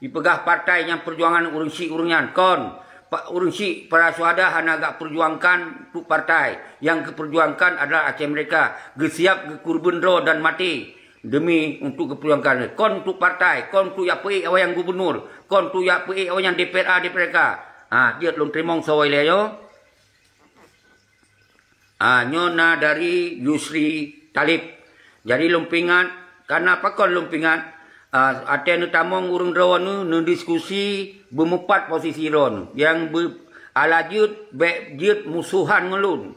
Dipegah partai yang perjuangan urang si urangnya kon. Pak urang si para suhada hana agak perjuangkan tu partai yang keperjuangkan adalah Aceh mereka gesiap kekurban roh dan mati demi untuk keperjuangkan kon tu partai kon tu ya pei awang gubernur kon tu ya pei awang DPR mereka dia lung trimong sawai le yo nyona dari Yusri Talib jadi lumpingan karena apa kon lumpingan Aten utamong urang rawan nu diskusi bemupat posisi ron yang alajut bejut musuhan ngelun.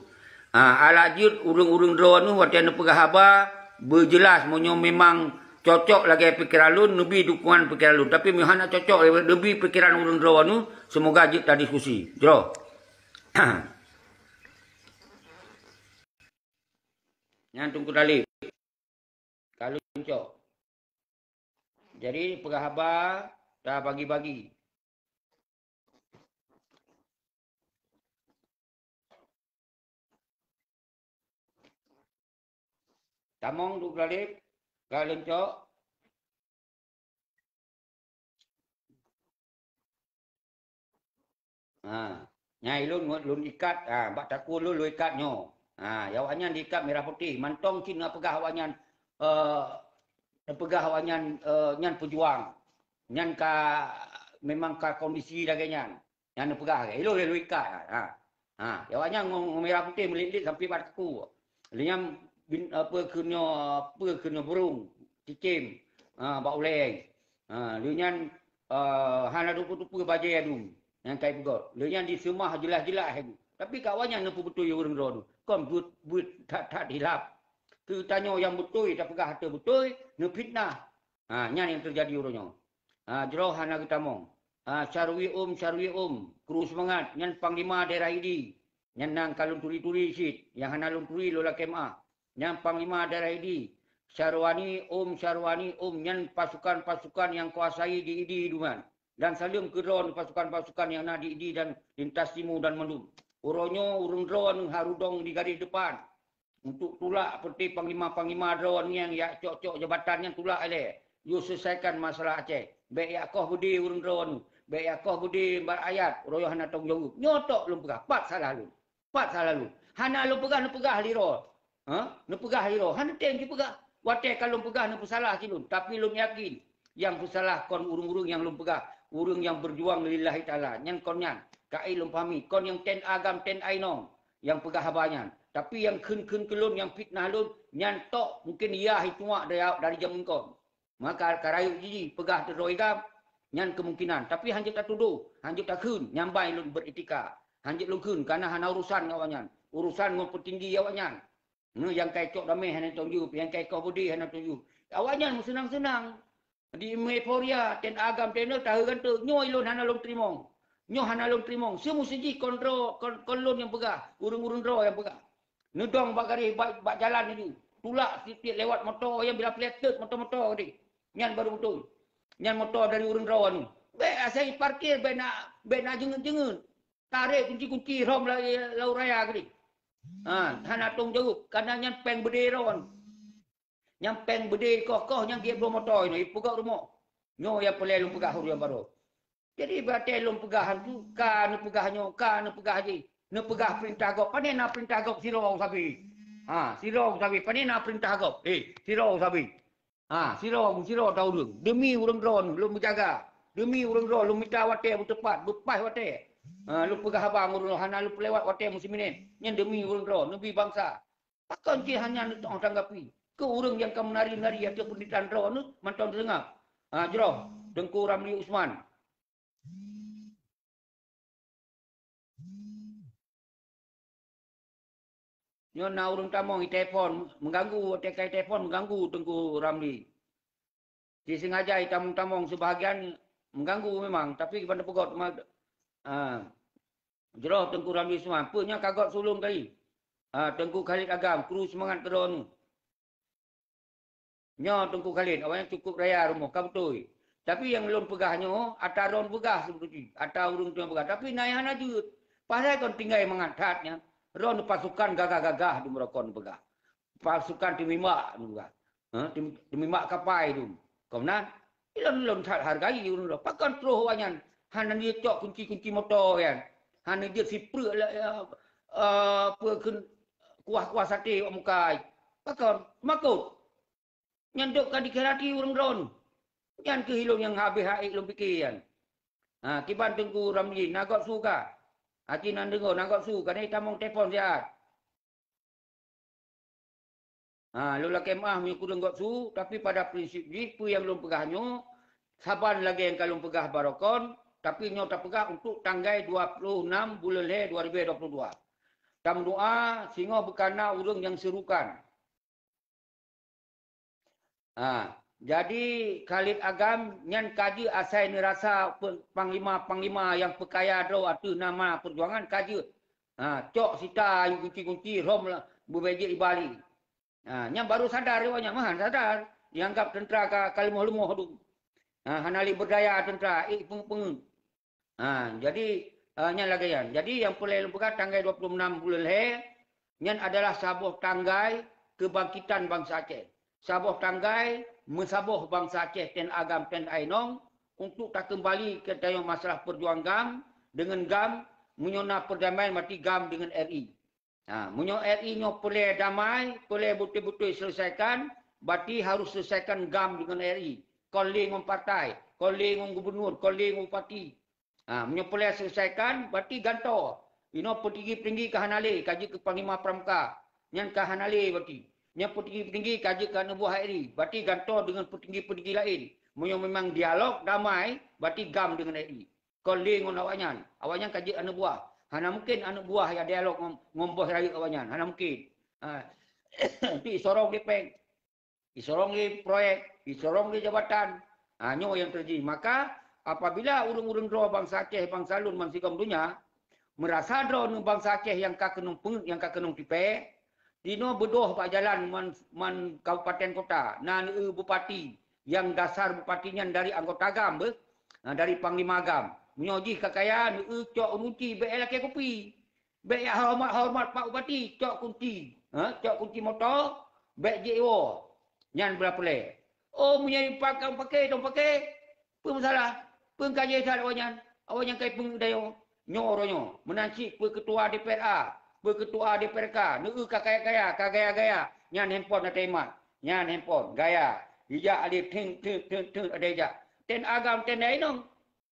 Alajut urang-urang rawan nu aten pegah haba berjelas monyo memang cocok lagi pikiran lun lebih dukungan pikiran lun tapi mihana cocok lebih pikiran urang rawan nu semoga jut tak diskusi. Jero. Yang tunggu tali. Kalau cocok. Jadi pegah haba dah bagi-bagi. Tamong du galip, galencok. Nyai lun ikat, bak takul lu ikat nyo. Yawanyan diikat merah putih, mantong cina pegah awanyan pegah awanyan nyan pejuang. Nyan ka memang ka kondisi daganya. Nyan pegah ke. Ilo lu ikat. Yawanyan merah putih melilit sampai bak taku. Liam apa kena burung cicim bak uleng. Lian hana dupu-dupu bajai adu. Yang kai pegot. Lian di semah jelas-jelas adu. Tapi kawannya nampu betul yang urang ron. Kon but tak hilap. Tu tanya yang betul tak pegah harta betul, ne fitnah. Nyan yang terjadi urangnya. Jero hana kita mong. Syarwi kru semangat nyan panglima daerah ID. Nyan nang kalun turi-turi sit, yang hana lun turi lola kemah. Nyan panglima daerah ID. Syarwani nyan pasukan-pasukan yang kuasai di ID duman. Dan salim kedron pasukan-pasukan yang ada di ID dan lintas timur dan melum. Urangnya urang dron harudong di garis depan. Untuk tulak seperti panglima-panglima drone yang ya cok-cok jabatannya tulak ale. You selesaikan masalah Aceh. Baik yakoh budi urang drone. Baik yakoh budi bar ayat. Royo hana tong jawab. Nyotok lu pegah. Pat salah lu. Hana lu pegah liro. Nu pegah liro. Hana teng ki pegah. Wate kalau pegah nu salah silun. Tapi lu yakin yang salah kon urung-urung yang lu pegah. Urung yang berjuang lillahi taala. Nyan kon nyan. Kai lu pahami. Kon yang ten agam ten ainong yang pegah habanyan. Tapi yang kun kelun yang fitnah lun nyantok mungkin ia hituak dari zaman kau. Maka karayu jiji pegah teroigam nyan kemungkinan. Tapi hanjut tak tuduh, hanjut tak kun nyambai lun beretika. Hanjut lun kun karena hana urusan awanyan. Urusan ngau petinggi awanyan. Yang kai cok damai hana tunjuk, yang kai kau budi hana tunjuk. Awanyan senang-senang. Di Meporia ten agam tenel tahu kan tu nyoi lun hana lun trimong. Nyo hana lun trimong. Semua seji kontrol lun yang pegah, urung-urung draw yang pegah. Nudong bak garis bak jalan itu. Tulak titik lewat motor yang bila plated motor-motor tadi. Nyan baru betul. Nyan motor dari urang rawan tu. Baik saya parkir baik nak jengen-jengen. Tarik kunci-kunci rom lau raya tadi. Hana tong jauh karena nyan peng bede rawan. Nyan peng bede kokoh nyan dia bawa motor ini pegak rumah. Nyo yang pelai lu pegah hurian baru. Jadi berarti lu pegahan tu kan pegahnya kan pegah haji. Ne pegah perintah gop. Pandai nak perintah gop sirau sabi. Sirau sabi. Pandai nak perintah gop. Sirau sabi. Sirau tahu dulu. Demi urang drone lu menjaga. Demi urang drone lu minta wate bertepat. Berpas wate. Lu pegah abang urang hana lu pelewat wate musim ini. Yang demi urang drone. Demi bangsa. Takkan je hanya nak tanggapi. Ke urang yang kau menari-nari atau pendidikan drone tu. Mantau dengar. Jero. Tengku Ramli Usman. Nyo na urung tamong telefon mengganggu, tekai telefon mengganggu Tengku Ramli. Disengaja tamong-tamong sebahagian mengganggu memang, tapi kepada pegot jeroh Tengku Ramli Usman. Punya kagot sulung kali. Tengku Khalid Agam, kru semangat kedon. Nyo Tengku Khalid, awaknya cukup raya rumah, kau betul. Tapi yang belum pegahnya, ataron pegah sebetulnya. Atau urung tu pegah. Tapi naik najut. Pasal kon tinggal mengantatnya. Ron pasukan gagah-gagah di merokon pegah. Pasukan timimak juga. Timimak kapai tu. Kemudian, ilon hargai urung dah. Pakan terus wanyan. Hana dia cok kunci-kunci motor kan. Hana dia si perut kuah-kuah sate kat muka. Pakan, makut. Nyandukkan di kerati urung ron. Yang kehilung yang habis haik lu fikir kan. Kiban Tengku Ramli nagot suka. Hati nan dengar nagot su kan tamong telefon siat. Lu lah kemah mi kudung got su tapi pada prinsip ni pu yang belum pegahnya saban lagi yang kalau pegah barokon tapi nyo tak pegah untuk tanggal 26 bulan Le 2022. Tam doa singo bekana urang yang serukan. Jadi Khalid Agam nyan kaji asai ni rasa panglima-panglima yang perkaya do atu nama perjuangan kaji. Cok sita yang kunci-kunci rom lah bebeje di Bali. Nyan baru sadar dia mahan sadar dianggap tentera kalimah-lumah tu. Hanali berdaya tentera peng. Jadi nyan lagi yan. Jadi yang pulai lembaga tanggal 26 bulan Le nyan adalah sabuh tanggai kebangkitan bangsa Aceh. Sabuh tanggai mensabuh bangsa Aceh ten agam ten ainong untuk tak kembali ke dalam masalah perjuangan GAM dengan GAM menyona perdamaian mati GAM dengan RI. Menyo RI nyo boleh damai, boleh betul-betul selesaikan, berarti harus selesaikan GAM dengan RI. Koleng ngom partai, koleng ngom gubernur, koleng ngom bupati. Menyo boleh selesaikan, berarti ganto. Ino petinggi-petinggi kahanale, kaji ke Panglima Pramuka. Nyan kahanale berarti. Yang petinggi-petinggi kaji ke Nubuh HRI. Berarti ganto dengan petinggi-petinggi lain. Memang dialog damai, berarti GAM dengan HRI. Koleng ngom awaknya. Awaknya kaji anak buah. Hana mungkin anak buah yang dialog ngomboh raya awaknya. Hana mungkin. Itu isorong di peng. Isorong di proyek. Isorong di jabatan. Nyo yang terjadi. Maka apabila urung-urung draw bangsa Aceh, bangsa Lun, mansikam dunia, merasa draw bangsa Aceh yang kakenung tipe, dino bedoh pak jalan man kabupaten kota, bupati, yang dasar bupatinya dari anggota GAM, dari Panglima GAM. Menyoji kekayaan, cok kunci, bek laki kopi. Bek hormat Pak Bupati, cok kunci. Cok kunci motor, bek JO. Nyan berapa. Oh, punya pakai, dong pakai. Apa masalah? Pengkaji saya awaknya kai pengudayo. Nyoronyo. Menanci ketua DPRA. Ketua DPRK. Kagaya. Nyan handphone ada emak. Nyan handphone. Gaya. Ijak alif, ting, ada ijak. Ten agam, ten dainong.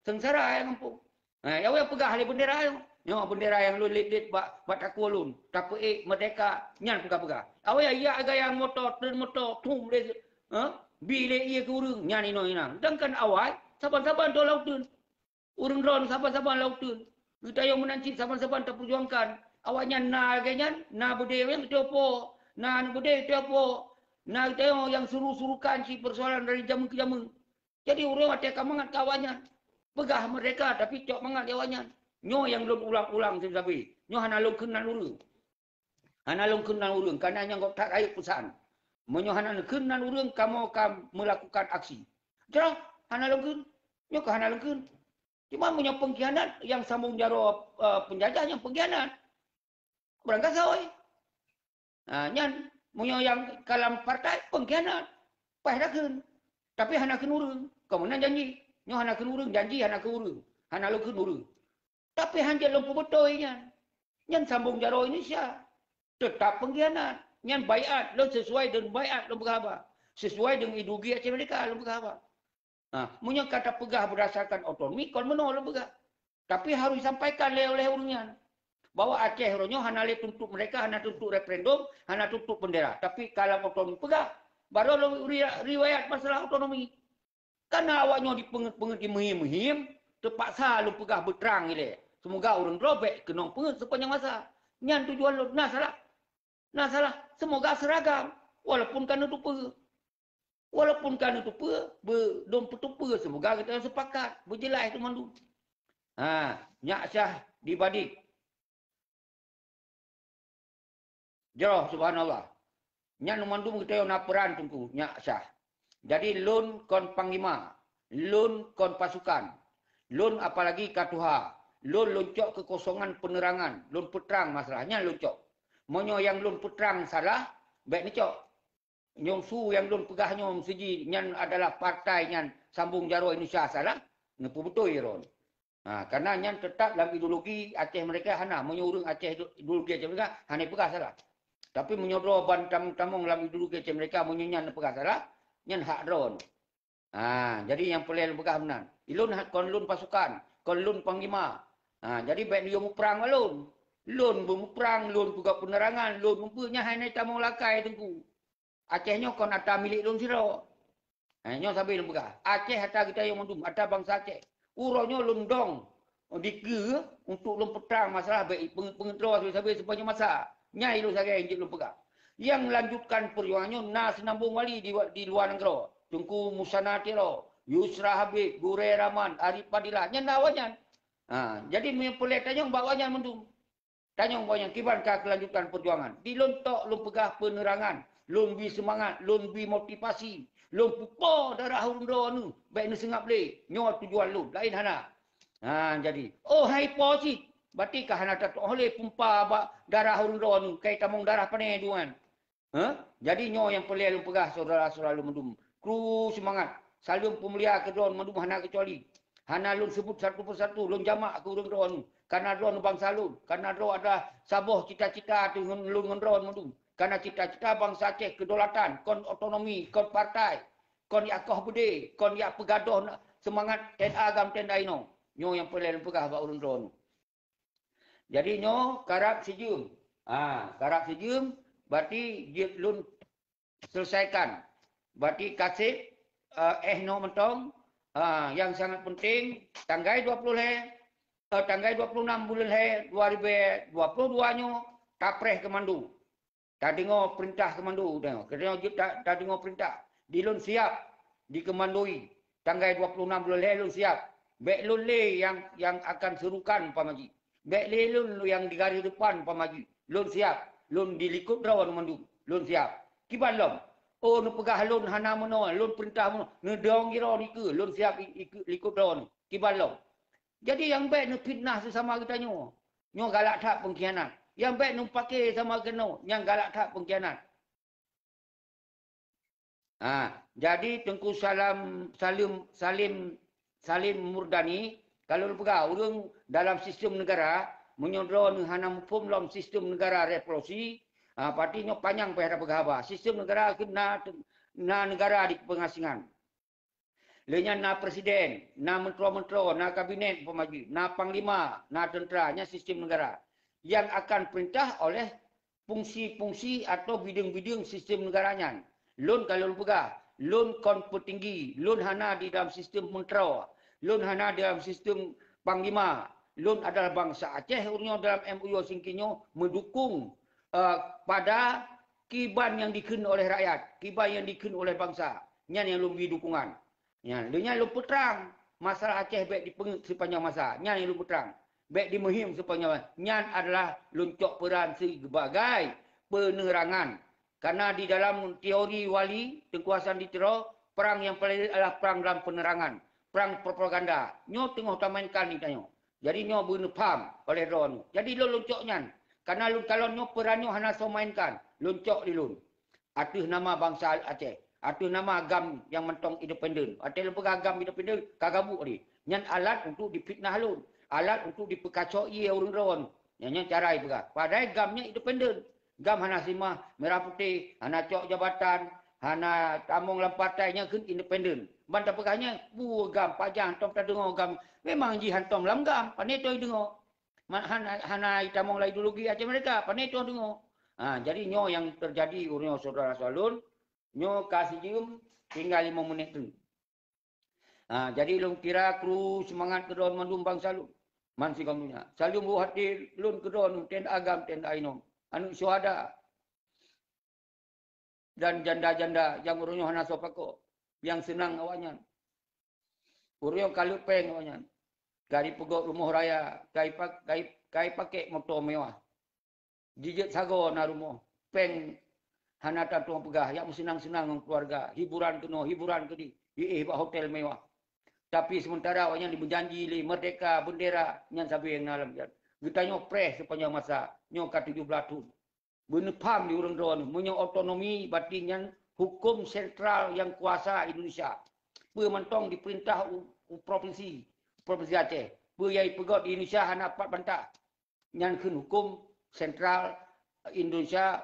Sengsara yang empuk. Yang pegah ali bendera yang. Nyo bendera yang lu lit bak takku lun. Tapi merdeka nyan pegah. Awak ya agak yang motor tum le. Bile ia ke urang nyan ino. Dangkan awak saban-saban do laut tun. Urang ron saban-saban laut tun. Kita yang menanci saban-saban terperjuangkan. Awaknya na agaknya na budaya yang tiopo. Na budaya tiopo. Na kita yang suruh-surukan si persoalan dari jamu ke jamu. Jadi urang ada kamangat kawannya. Pegah mereka tapi cok mangat awaknya. Nyo yang belum ulang-ulang sesabi. Nyo hana long kenan urang. Hana long kenan urang karena yang kau tak ayat pesan. Menyo hana kenan urang kamu akan melakukan aksi. Jarang hana long ken. Nyo ke hana long ken. Cuma punya pengkhianat yang sambung jaro penjajah yang pengkhianat. Berangkat sawai. Nyan menyo yang kalam partai pengkhianat. Pahdah ken. Tapi hana ken urang. Kemudian janji. Nyo hana ken urang janji hana ke urang. Hana lo ken urang. Tapi hanjat lo betul nyan. Nyan sambung jaro Indonesia. Tetap pengkhianat. Nyan bayat lo sesuai dengan bayat lo berapa. Sesuai dengan ideologi Aceh Merdeka lo berapa. Munyo kata pegah berdasarkan otonomi kon meno lo pegah. Tapi harus disampaikan oleh urangnya. Bahwa Aceh ronyo hana le tuntut mereka, hana tuntut referendum, hana tuntut bendera. Tapi kalau otonomi pegah, baru lo riwayat masalah otonomi. Karena awaknya dipenget-penget di mehim-mehim, terpaksa lu pegah berterang ile. Semoga orang robek kena penget sepanjang masa. Nyan tujuan lu, nah salah. Nah salah, semoga seragam. Walaupun kan itu pe. Walaupun kan itu pe, dom petupe, semoga kita sepakat. Berjelas itu mandu. Nyak Syah dibadik. Jauh subhanallah. Nyak numandu kita yang naperan tunggu, Nyak Syah. Jadi lun kon panglima, lun kon pasukan, lun apalagi katuha, lun loncok kekosongan penerangan, lun peterang masalahnya loncok. Monyo yang lun peterang salah, baik ni cok. Nyong su yang lun pegah nyom seji, nyan adalah partai nyan sambung jaro Indonesia salah, ngepu betul iron. Karena nyan tetap dalam ideologi Aceh mereka hana, menyuruh Aceh ideologi Aceh mereka hana pegah salah. Tapi menyodor bantam-tamong dalam ideologi Aceh mereka menyenyan pegah salah. Nyan hak drone. Jadi yang pelai pegah benar. Ilun kon lun pasukan, kon lun panglima. Jadi baik dia mu perang lun. Lun mu perang, lun juga penerangan, lun mempunyai hanya tamong lakai tengku. Acehnya kon ada milik lun siro. Nyo sambil pegah. Aceh ada kita yang mendum, ada bangsa Aceh. Uronyo lun dong. Dike untuk lun perang masalah baik pengendro sampai sepanjang masa. Nyai lu saya yang lun pegah. Yang melanjutkan perjuangannya na senambung wali di luar negara. Tungku Musana Tiro, Yusra Habib, Gure Rahman, Arif Fadilah. Yang nawanyan. Jadi memperlihat tanyong bawanya mendung. Tanyong bawanya kiban ka kelanjutan perjuangan. Dilontok lum pegah penerangan, lum bi semangat, lum bi motivasi, lum pupo darah hundo nu. Baik nu sengap le, nyo tujuan lum, lain hana. Jadi, hai posit. Berarti kah hana tak oleh pumpa darah hundo nu kai tamong darah pane duan. Jadi nyo yang pelai lu pegah saudara-saudara lu mendum. Kru semangat. Salum pemulia ke drone mendum hana kecuali. Hana lu sebut satu persatu. Lu jamak ke urung drone. Karena drone bangsa lu. Karena drone ada saboh cita-cita dengan lu dengan drone mendum. Karena cita-cita bangsa Aceh kedaulatan. Kon otonomi. Kon partai. Kon yakoh bude. Kon yak pegadoh semangat ten agam ten daino. Nyo yang pelai lu pegah ke urung drone. Jadi nyo karab sejum. Karab sejum. Berarti dia lun selesaikan. Berarti kasih no mentong yang sangat penting tanggal 20 tanggal 26 bulan 2022 nyo tapreh kemandu. Tak dengar perintah kemandu tengok. Tak dengar perintah. Di lun siap dikemandui. Tanggal 26 bulan lun siap. Baik lun le yang akan serukan pamaji. Baik le lun yang di garis depan pamaji. Lun siap. Lun dilikut rawan mandu. Lun siap. Kiban lom. Oh, nu pegah lun hana mono. Lun perintah mono. Nu dong kira ni ke. Lun siap likut rawan. Kiban lom. Jadi yang baik nu fitnah sesama kita nyo. Nyo galak tak pengkhianat. Yang baik nu pakai sama kena. Yang galak tak pengkhianat. Jadi Tengku Salim Murdani. Kalau lu pegah. Urung dalam sistem negara. Menyodor hana mufum dalam sistem negara revolusi, partinya panjang pada pegawai. Sistem negara kena negara di pengasingan. Lenya na presiden, na menteri-menteri, na kabinet pemaju, na panglima, na tenteranya sistem negara yang akan perintah oleh fungsi-fungsi atau bidang-bidang sistem negaranya. Lun kalau lu pegah, lun kon petinggi, lun hana di dalam sistem menteri, lun hana di dalam sistem panglima. Lun adalah bangsa Aceh, urnya dalam MUU Singkinyo mendukung pada kiban yang dikena oleh rakyat, kiban yang dikena oleh bangsa. Nyan yang lebih dukungan. Nyan lu peterang masalah Aceh baik di sepanjang masa. Nyan yang lu peterang. Baik di Mehim sepanjang masa. Nyan adalah luncok peran sebagai penerangan. Karena di dalam teori wali, Tengku Hasan Ditiro, perang yang paling adalah perang dalam penerangan. Perang propaganda. Nyo tengah utamakan ni tanya. Jadi nyo bunuh paham oleh drone. Jadi lo luncoknya. Karena lu kalau nyo perannya hana so mainkan. Luncok di lun. Atuh nama bangsa Aceh. Atuh nama agam yang mentong independen. Atuh lu pegang agam independen. Kagabuk ni. Nyan alat untuk dipitnah lun. Alat untuk dipekacoi orang drone. Nyan cara pegang. Padahal gamnya independen. Gam hana simah merah putih. Hana cok jabatan. Hana tamong lampatainya kan independen. Bantah pegahnya, gam, pajang, tom tak dengar gam. Memang jihan tom lam gam, pandai tu dengar. Hana tamong la ideologi Aceh mereka, pandai tu dengar. Jadi nyo yang terjadi urnya saudara salun, nyo kasih jium tinggal 5 menit tu. Jadi lung kira kru semangat kedon mandum bangsa lu. Man si kamunya. Salum bu hati lun kedon ten agam ten ainom. Anu syuhada dan janda-janda yang urunyo hana sopako. Yang senang awaknya. Urunyo kalupeng awaknya. Gari pegok rumah raya. Kai pakai motor mewah. Jijit sago na rumah. Peng hana tatuang pegah. Yang senang-senang dengan keluarga. Hiburan kena, hiburan kedi. Di hotel mewah. Tapi sementara awaknya berjanji li merdeka bendera nyan sabi yang dalam jan. Getanyo pres sepanjang masa. Nyo ka 17 tahun. Benepam di urang drone. Menyo otonomi batinyan hukum sentral yang kuasa Indonesia. Mentong diperintah provinsi Aceh. Yai pegot di Indonesia hana 4 bantah. Nyan kun hukum sentral Indonesia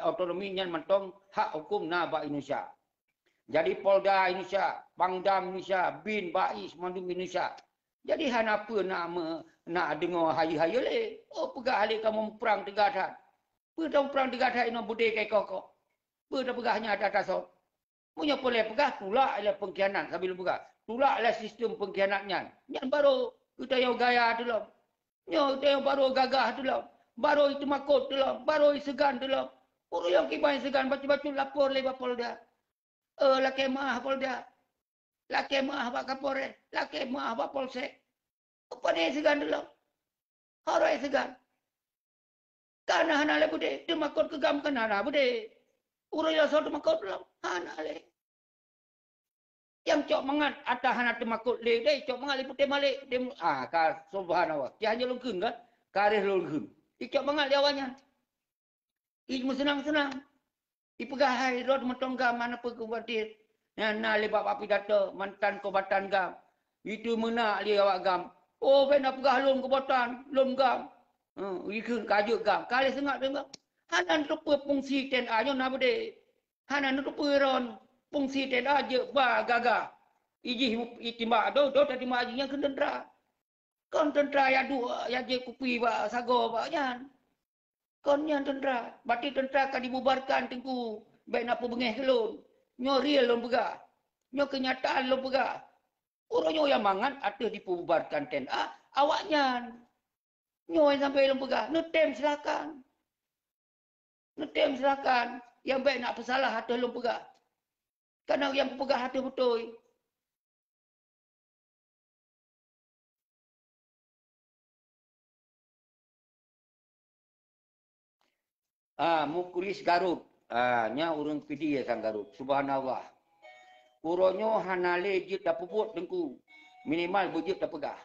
otonomi nyan mentong hak hukum na ba Indonesia. Jadi Polda Indonesia, Pangdam Indonesia, Bin, Bais, Mandum Indonesia. Jadi hana apa nak dengar hayu-hayu le. Oh pegah le kamu perang tegatan. Perang perang tegatan ino bude kai kokok. Dah pegahnya ada tasok. Punya boleh pegah tulak le pengkhianat sambil pegah. Tulak le sistem pengkhianatnya. Yang baru kita yang gaya tu lah. Yang kita yang baru gagah tu lah. Baru itu makut tu lah. Baru segan tu lah. Orang yang kibai segan baca-baca lapor le bapol dia. Laki mah Polda. Laki mah Pak Kapolres. Laki mah Pak Polsek. Apa dia segan dulu? Harai segan. Karena hana le bude. Dia makut kegam kan hana bude. Urang yang satu makut dulu. Hana le. Yang cok mangat atas hana temakut le. Dia cok mangat le putih malik. Dia, subhanallah. Dia hanya lungkun kan? Karir lungkun. Dia cok mangat dia awalnya. Dia senang-senang. Ipegahai rod mentongga mana perkubatir. Nah lebak api data mantan kobatan gam. Itu menak dia awak gam. Oh bena pegah lom kobatan, lom gam. Ikun kajuk gam. Kali sengat dia gam. Hanan rupa fungsi ten a nyo na bade. Hanan rupa ron fungsi ten a je ba gaga. Iji itimbak do tadi maji yang kendendra. Kon tentera ya dua ya je kupi ba sago ba nyan. Kon yang tentera, bati tentera akan dibubarkan tengku. Baik nak pembengih kelon. Nyo real lom pegah. Nyo kenyataan lom pegah. Orangnya yang mangan ada dibubarkan ten. Awaknya. Nyo yang sampai lom pegah. Netem silakan. Netem silakan. Yang baik nak bersalah ada lom pegah. Karena yang pegah ada betul. Mukulis Garut. Nya urang pidi ya sang Garut. Subhanallah. Uronyo hanale jit dah puput dengku. Minimal bujit dah pegah.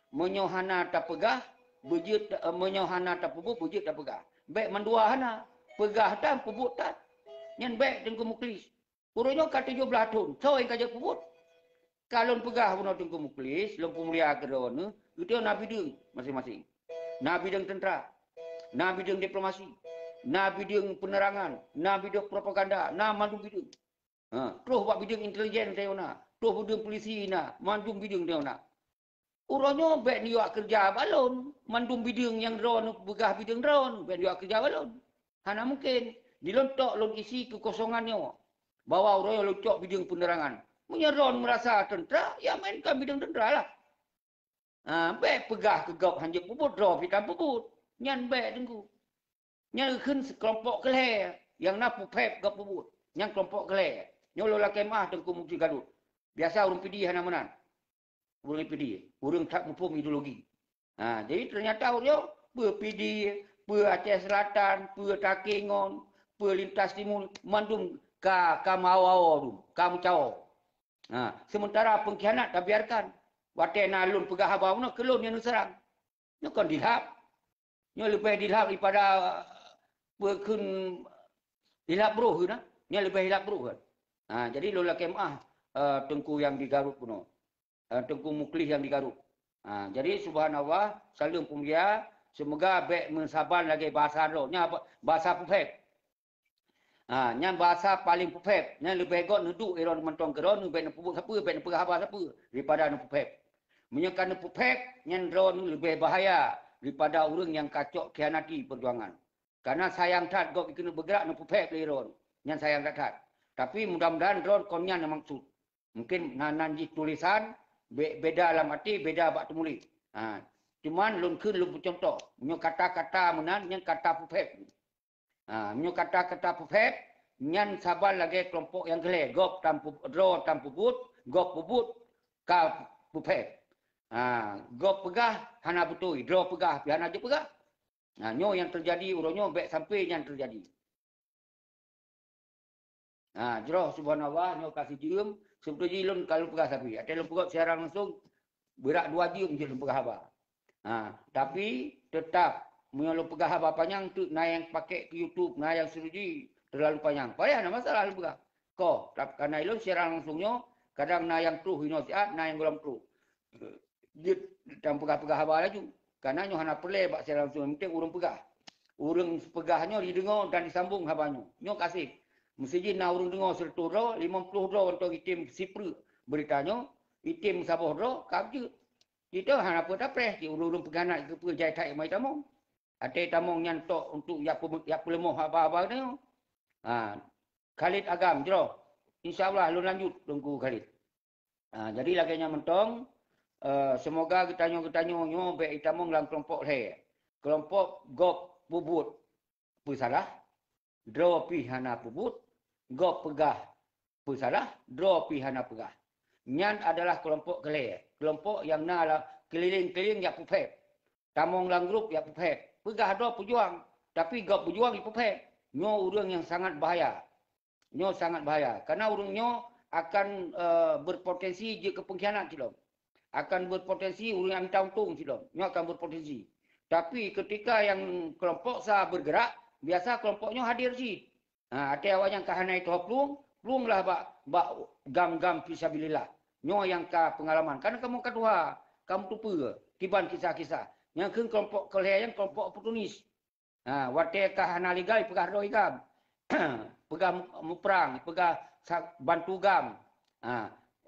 Menyohana tak pegah, bujit menyohana tak puput, bujit dah pegah. Baik mendua hana, pegah tan puput tan. Nyan baik dengku muklis. Uronyo ka 17 tahun. So yang kaja puput. Kalau pegah puno dengku muklis, lompu mulia kerana, itu nabi deng masing-masing. Nabi deng tentera. Nabi deng diplomasi. Na bidang penerangan, na bidang propaganda, na mandu bidang. Terus buat bidang intelijen dia na, terus bidang polisi na, mandu bidang dia na. Urangnya baik ni buat kerja balon, mandu bidang yang drone, begah bidang drone, baik dia buat kerja balon. Hana mungkin dilontok lon isi kekosongannya. Bawa urangnya lontok bidang penerangan. Menyeron merasa tentera, ya mainkan bidang tentera lah. Baik pegah kegap hanya puput, draw ikan puput. Nyan baik tengku. Yangขึ้น kelompok keleh yang nak pupep gap puput. Yang kelompok keleh. Nyolo la kemah tengku Mukti Garut. Biasa urang PD hana menan. Urang PD, urang tak mupum ideologi. Jadi ternyata urang PD, Aceh Selatan, Takengon, Lintas Timur, mandum ka Mawao tu, ka Mucao. Sementara pengkhianat dah biarkan. Wate nalun pegah habau no kelon yang serang. Nyo kon dilap. Nyo lebih dilap daripada berkun hilap bro kan? Ni lebih hilap bro kan? Jadi lola kemah tengku yang di Garut puno. Tengku Muklis yang di Garut. Jadi subhanallah saling punya semoga baik mensaban lagi bahasa lo. Nya bahasa pupep. Nya bahasa paling pupep. Nya lebih got nuduk iron mentong keron baik nak pupuk siapa baik nak pegah siapa daripada nak pupep. Menyekan pupep nya drone lebih bahaya daripada orang yang kacok khianati perjuangan. Karena sayang tak kau kena bergerak nak pupek leron. Yang sayang tak. Tapi mudah-mudahan drone konnya nak maksud. Mungkin nanji tulisan beda dalam arti beda bak temuli. Cuman lun kun lun contoh. Nyo kata-kata menan yang kata pupep. Nyo kata-kata pupep nyan sabar lagi kelompok yang gele. Gop tampu dro tampu but, gop pubut ka pupep. Gop pegah hana butui, dro pegah hana je pegah. Nyo yang terjadi uronyo baik sampai yang terjadi. Jero subhanallah nyo kasih jium sebetulnya lun kalau pegah sapi. Ada lun pegah secara langsung berak 2 jium je lun pegah haba. Tapi tetap menyo pegah haba panjang tu na yang pakai ke YouTube, na yang seruji terlalu panjang. Payah na masalah lun pegah. Ko, karena lun secara langsungnya kadang na yang tu hino siat, na yang gulam tu. Dia dan pegah-pegah haba laju. Karena nyo hana perle bak secara langsung penting urung pegah. Urung pegahnya didengar dan disambung habanya. Nyo kasih. Mesti na urung dengar 100 ro, 50 ro untuk itim sipru beritanya, itim sabah ro, kabju. Kita hana apa tak preh, urung peganat ke pejai tak mai tamong. Ate tamong nyantok untuk yak lemoh apa-apa ni. Khalid Agam jero. Insya-Allah lu lanjut tunggu Khalid. Jadi laganya mentong semoga kita nyo baik tamong dalam kelompok le. Kelompok gop bubut salah. Draw pi hana bubut, gop pegah salah, draw pi hana pegah. Nyan adalah kelompok gele. Kelompok yang na keliling-keliling yak pupep. Tamong lang grup yak pupep. Pegah do pejuang, tapi gop pejuang yak pupep. Nyo urang yang sangat bahaya. Nyo sangat bahaya. Karena urang nyo akan berpotensi je ke pengkhianat silom. Akan berpotensi urang yang minta untung silom. Nyo akan berpotensi. Tapi ketika yang kelompok sah bergerak, biasa kelompoknya hadir sih. Ada awak yang kahana itu plung lah bak gam-gam fisabilillah. Nyo yang ka pengalaman. Karena kamu kedua, kamu tupu tiban kisah-kisah. Yang kelompok kelehan kelompok oportunis. Wate kahana legal pegah do igam. Pegah muprang, pegah bantu gam.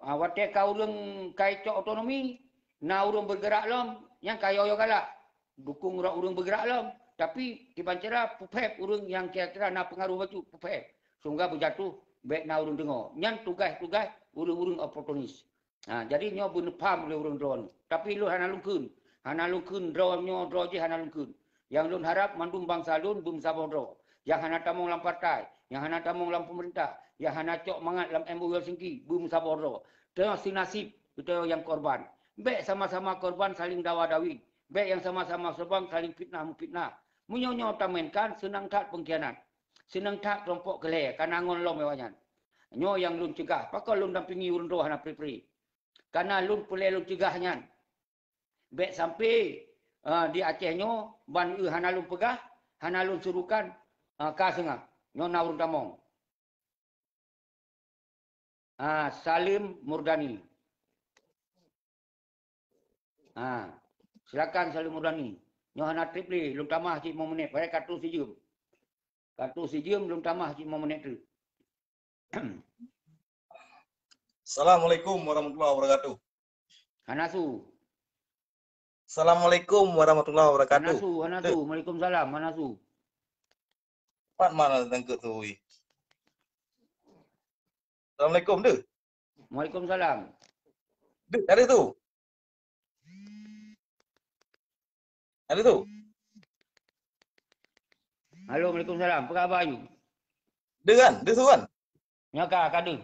Wate ka urang kai cok otonomi, na urang bergerak lom yang kayo yo galak. Dukung urang bergerak lom. Tapi tiban cara pupep urang yang kira-kira na pengaruh baju pupep. Sehingga berjatuh baik na urang dengar. Nyan tugas-tugas urang-urang oportunis. Jadi nyo bunepam oleh urang drone. Tapi lu hana lungkun. Hana lungkun drone nyo drone je hana lungkun. Yang lun harap mandum bangsa lun bum sabon drone. Yang hana tamong dalam partai, yang hana tamong dalam pemerintah, yang hana cok mangat dalam MOU Helsinki, bum sabon drone. Tengok si nasib kita yang korban. Baik sama-sama korban saling dawa-dawi. Baik yang sama-sama sebang saling fitnah-fitnah. Munyo-nyo tamenkan senang tak pengkhianat. Senang tak kelompok gele kanangon lom ewanyan. Nyo yang lun cegah. Pakal lun dampingi urun roh hana pri-pri. Karena lun pulih lun cegah nyan. Baik sampai di Aceh nyo ban hana lun pegah, hana lun surukan ka sengah. Nyo na urun tamong. Salim Murdani. Silakan Salim Murdani. Nyo hana tripli lum tamah cik 5 minit. Pada kartu sijum. Kartu sijum lum tamah cik 5 menit tu. Assalamualaikum warahmatullahi wabarakatuh. Hanasu. Assalamualaikum warahmatullahi wabarakatuh. Hanasu. Waalaikumsalam. Hanasu. Pat mana tangkut tu? Assalamualaikum tu. Waalaikumsalam. Dek, ada tu. Ada tu. Halo, Waalaikumsalam. Apa khabar you? Dia kan? Dia tu kan? Nyaka, kada.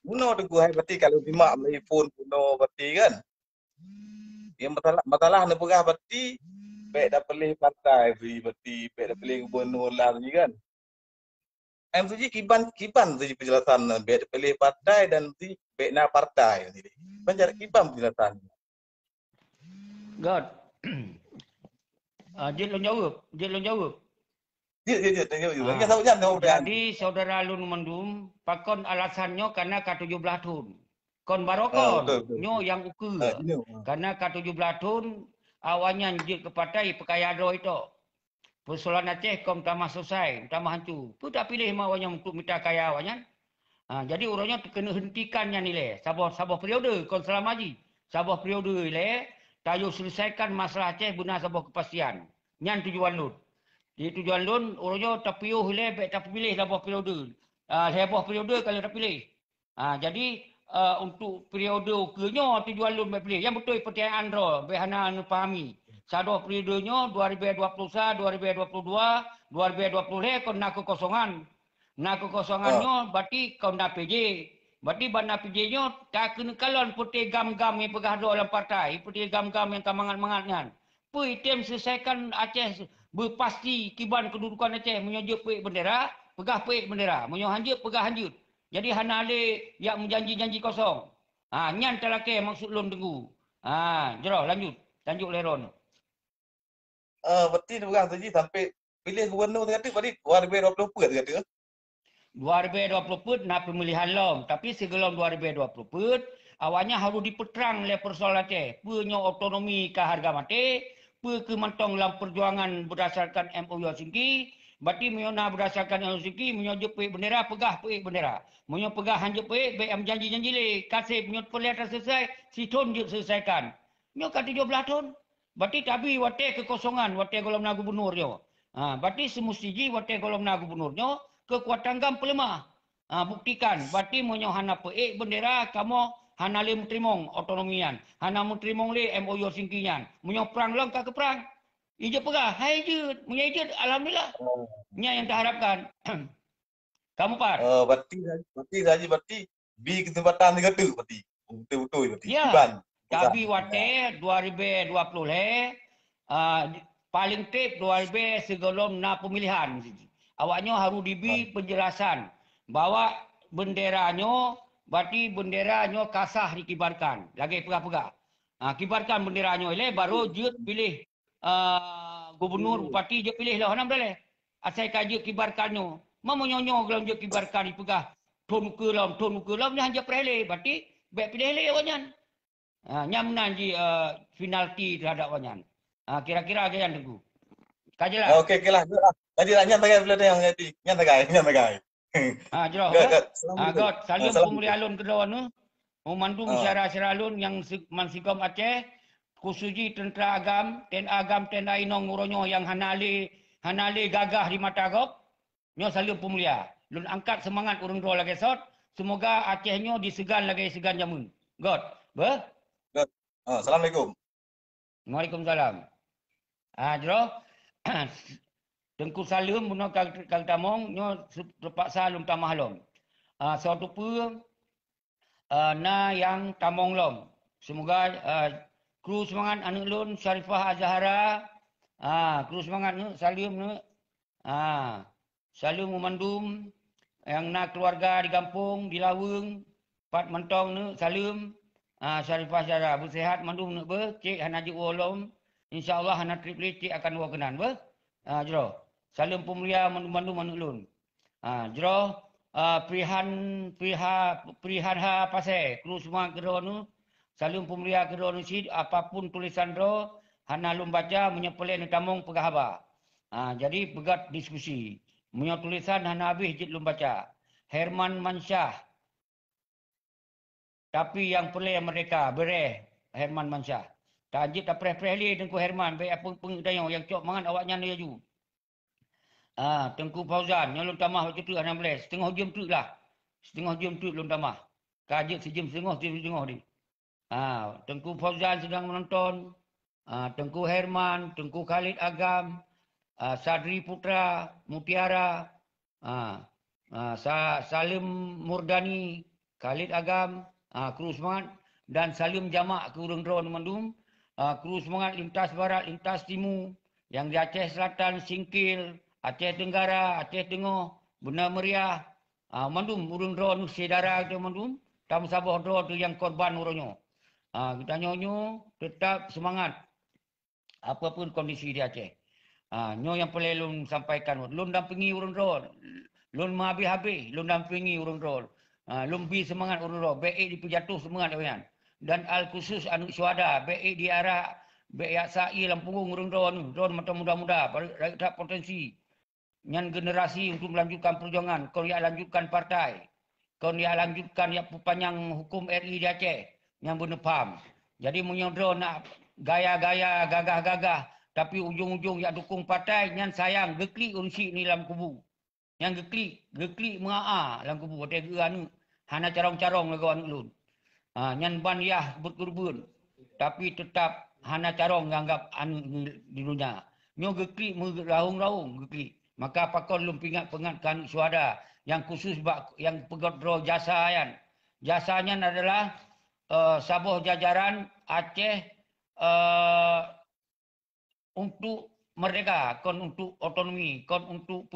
Buno tu gua berarti kalau timak melalui phone buno berarti kan? Yang masalah nak pegah berarti baik dah pilih partai berarti baik dah pilih gubernur lah ni kan? Tu je kiban tu je penjelasan baik dah pilih partai dan tu baik nak partai ni. Penjara kiban penjelasan. God. Dia lon jawab. Dia. Tengok juga. Yang tahu jangan. Jadi saudara Lun Mendum, pakon alasannya karena ke-17 tahun. Kon barokon, nyo yang ukur. Karena ke-17 tahun, awalnya njit ke partai Pekayado itu. Persoalan Aceh kom tamah selesai, tamah hancu. Pu tak pilih awalnya untuk minta kaya awalnya. Jadi urangnya kena hentikannya nilai. Sabah periode, kon selama haji. Sabah periode nilai, tayo selesaikan masalah Aceh guna sabah kepastian. Nyan tujuan Lun. Di tujuan Lun, orangnya tak piuh le, tak pilih lah buah periode. Saya buah periode kalau tak pilih. Jadi untuk periode kenyo tujuan lun bepilih. Yang betul pertanyaan Andro, behana anu pahami. Sado periodenya 2021, 2022, 2020 kau nak kekosongan. Nak kekosongannya berarti kau nak PJ. Berarti bana PJ nya tak kena kalon putih gam-gam yang pegah dalam partai. Putih gam-gam yang kamangan-mangatnya. Pui tim selesaikan Aceh berpasti kiban kedudukan Aceh menyujuk puik bendera, pegah puik bendera. Menyuhanjut, pegah hanjut. Jadi hana ale yang menjanji-janji kosong. Nyan telake maksud lun tenggu. Jero lanjut. Lanjut leron. Berarti bukan saja sampai pilih gubernur tu kata berarti 2020 tu kata. 2020 nak pemilihan lom. Tapi sebelum 2020 awalnya harus dipeterang oleh persoalan Aceh. Punya otonomi ke harga mati. Ke mentong dalam perjuangan berdasarkan MOU Helsinki. Berarti menyona berdasarkan MOU Helsinki. Menyujuk puik bendera, pegah puik bendera. Menyujuk pegah hanjuk puik, baik janji-janji le. Kasih menyujuk perlihat selesai. Si ton selesaikan. Menyujuk kata 17 ton. Berarti tabi wate kekosongan, wate golong na gubernurnya. Berarti semestinya wate golong na gubernurnya kekuatan gam pelemah. Buktikan. Berarti menyohana peik bendera kamu hana le mentrimong otonomian. Hana mentrimong le MOU Helsinki-nyan. Menyo perang lang ke perang. Ije pegah. Hai je. Menyo ije alhamdulillah. Nya yang terharapkan. Kamu par. Berarti bi kesempatan tiga tu berarti. Betul-betul berarti. Ya. Kiban. Tapi wate 2020 paling tip 2020 sebelum na pemilihan. Awaknya harus diberi penjelasan bahawa benderanya, berarti benderanya kasah dikibarkan. Lagi pegah-pegah. Kibarkan benderanya ile baru je pilih gubernur, bupati je pilih lah. Mana boleh? Asal kaji kibarkannya. Mama nyonyo gelam je kibarkan dipegah. Ton muka lam ni hanya perhelai. Berarti baik pilih le awaknya. Nyamnan ji penalti terhadap awaknya. Kira-kira aja yang tunggu. Kajilah. Okey lah. Tadi nak nyan tagai belum yang jadi. Nyan tagai. Jero. God, salim pemuli alun kedua nu. Memandu masyarakat alun yang mansigom Aceh. Kusuji tentera agam, tenda inong muronyo yang hanali gagah di mata gop. Nyo salim pemulia. Lun angkat semangat urung dua lagi sot. Semoga Acehnya disegan lagi segan jamun. God. Ber? Assalamualaikum. Waalaikumsalam. Jero. Tengku salim buno kal tamong nyo terpaksa lum tamah lom. Suatu pu na yang tamong lom. Semoga kru semangat anak lun Syarifah Azhara. Kru semangat nu salim nu. Salim memandum yang nak keluarga di kampung, di Laweng, pat mentong nu salim. Syarifah Azhara bersehat mandum nu ber, cik hanaji wolom. Insya-Allah hana trip cik akan wa kenan ber. Jero. Salim pemulia mandu-mandu manulun. Jero prihan ha pasai kru semua kedua nu salim pemulia kedua nu sid apapun tulisan ro hana lum baca menyepelek ni tamong pegahaba. Jadi pegat diskusi. Menyo tulisan hana habis jit lum baca. Herman Mansyah. Tapi yang pelai mereka bereh Herman Mansyah. Tak jit tak preh-preh li tengku Herman baik apa pengdayo yang cok mangan awaknya ni aju. Tengku Fauzan, yang lun tamah waktu tu 16. Setengah jam tu lah. Setengah jam tu lun tamah. Kajik sejam setengah ni. Tengku Fauzan sedang menonton. Tengku Herman, Tengku Khalid Agam, Sadri Putra, Mutiara, Salim Murdani, Khalid Agam, kru semangat dan Salim Jamak ke Urung Drone Mandum. Kru semangat lintas barat, lintas timur. Yang di Aceh Selatan, Singkil, Aceh Tenggara, Aceh Tengah, Bena Meriah, mandum urung drone sedara kita mandum, tam sabah drone tu yang korban urunyo. Kita nyonyo tetap semangat apapun kondisi di Aceh. Nyo yang perlu lun sampaikan, lun dampingi urung drone, lun habis-habis, lun dampingi urung drone. Lun bi semangat urung drone, baik di pejatuh semangat awan. Dan al khusus anu syuhada, baik di arah baik sa'i lampung urung drone mata muda-muda, tak potensi. Yang generasi untuk melanjutkan perjuangan. Kau yang lanjutkan partai. Kau yang lanjutkan yang panjang hukum RI di Aceh. Yang benepam. Jadi menyodro nak gaya-gaya, gagah-gagah. Tapi ujung-ujung yang dukung partai. Yang sayang, geklik unsi ni dalam kubu. Yang geklik mengaa dalam kubu. Ada geran ni. hana carong-carong laguan ulun. Nyan ban yah berkurban. Tapi tetap hana carong nganggap anu di dunia. Nyo gekli merahung-rahung gekli. Maka pakon lum pingat-pengat kan suada yang khusus yang pegot draw jasa yan. Jasanya adalah sabuh jajaran Aceh untuk merdeka, kon untuk otonomi, kon untuk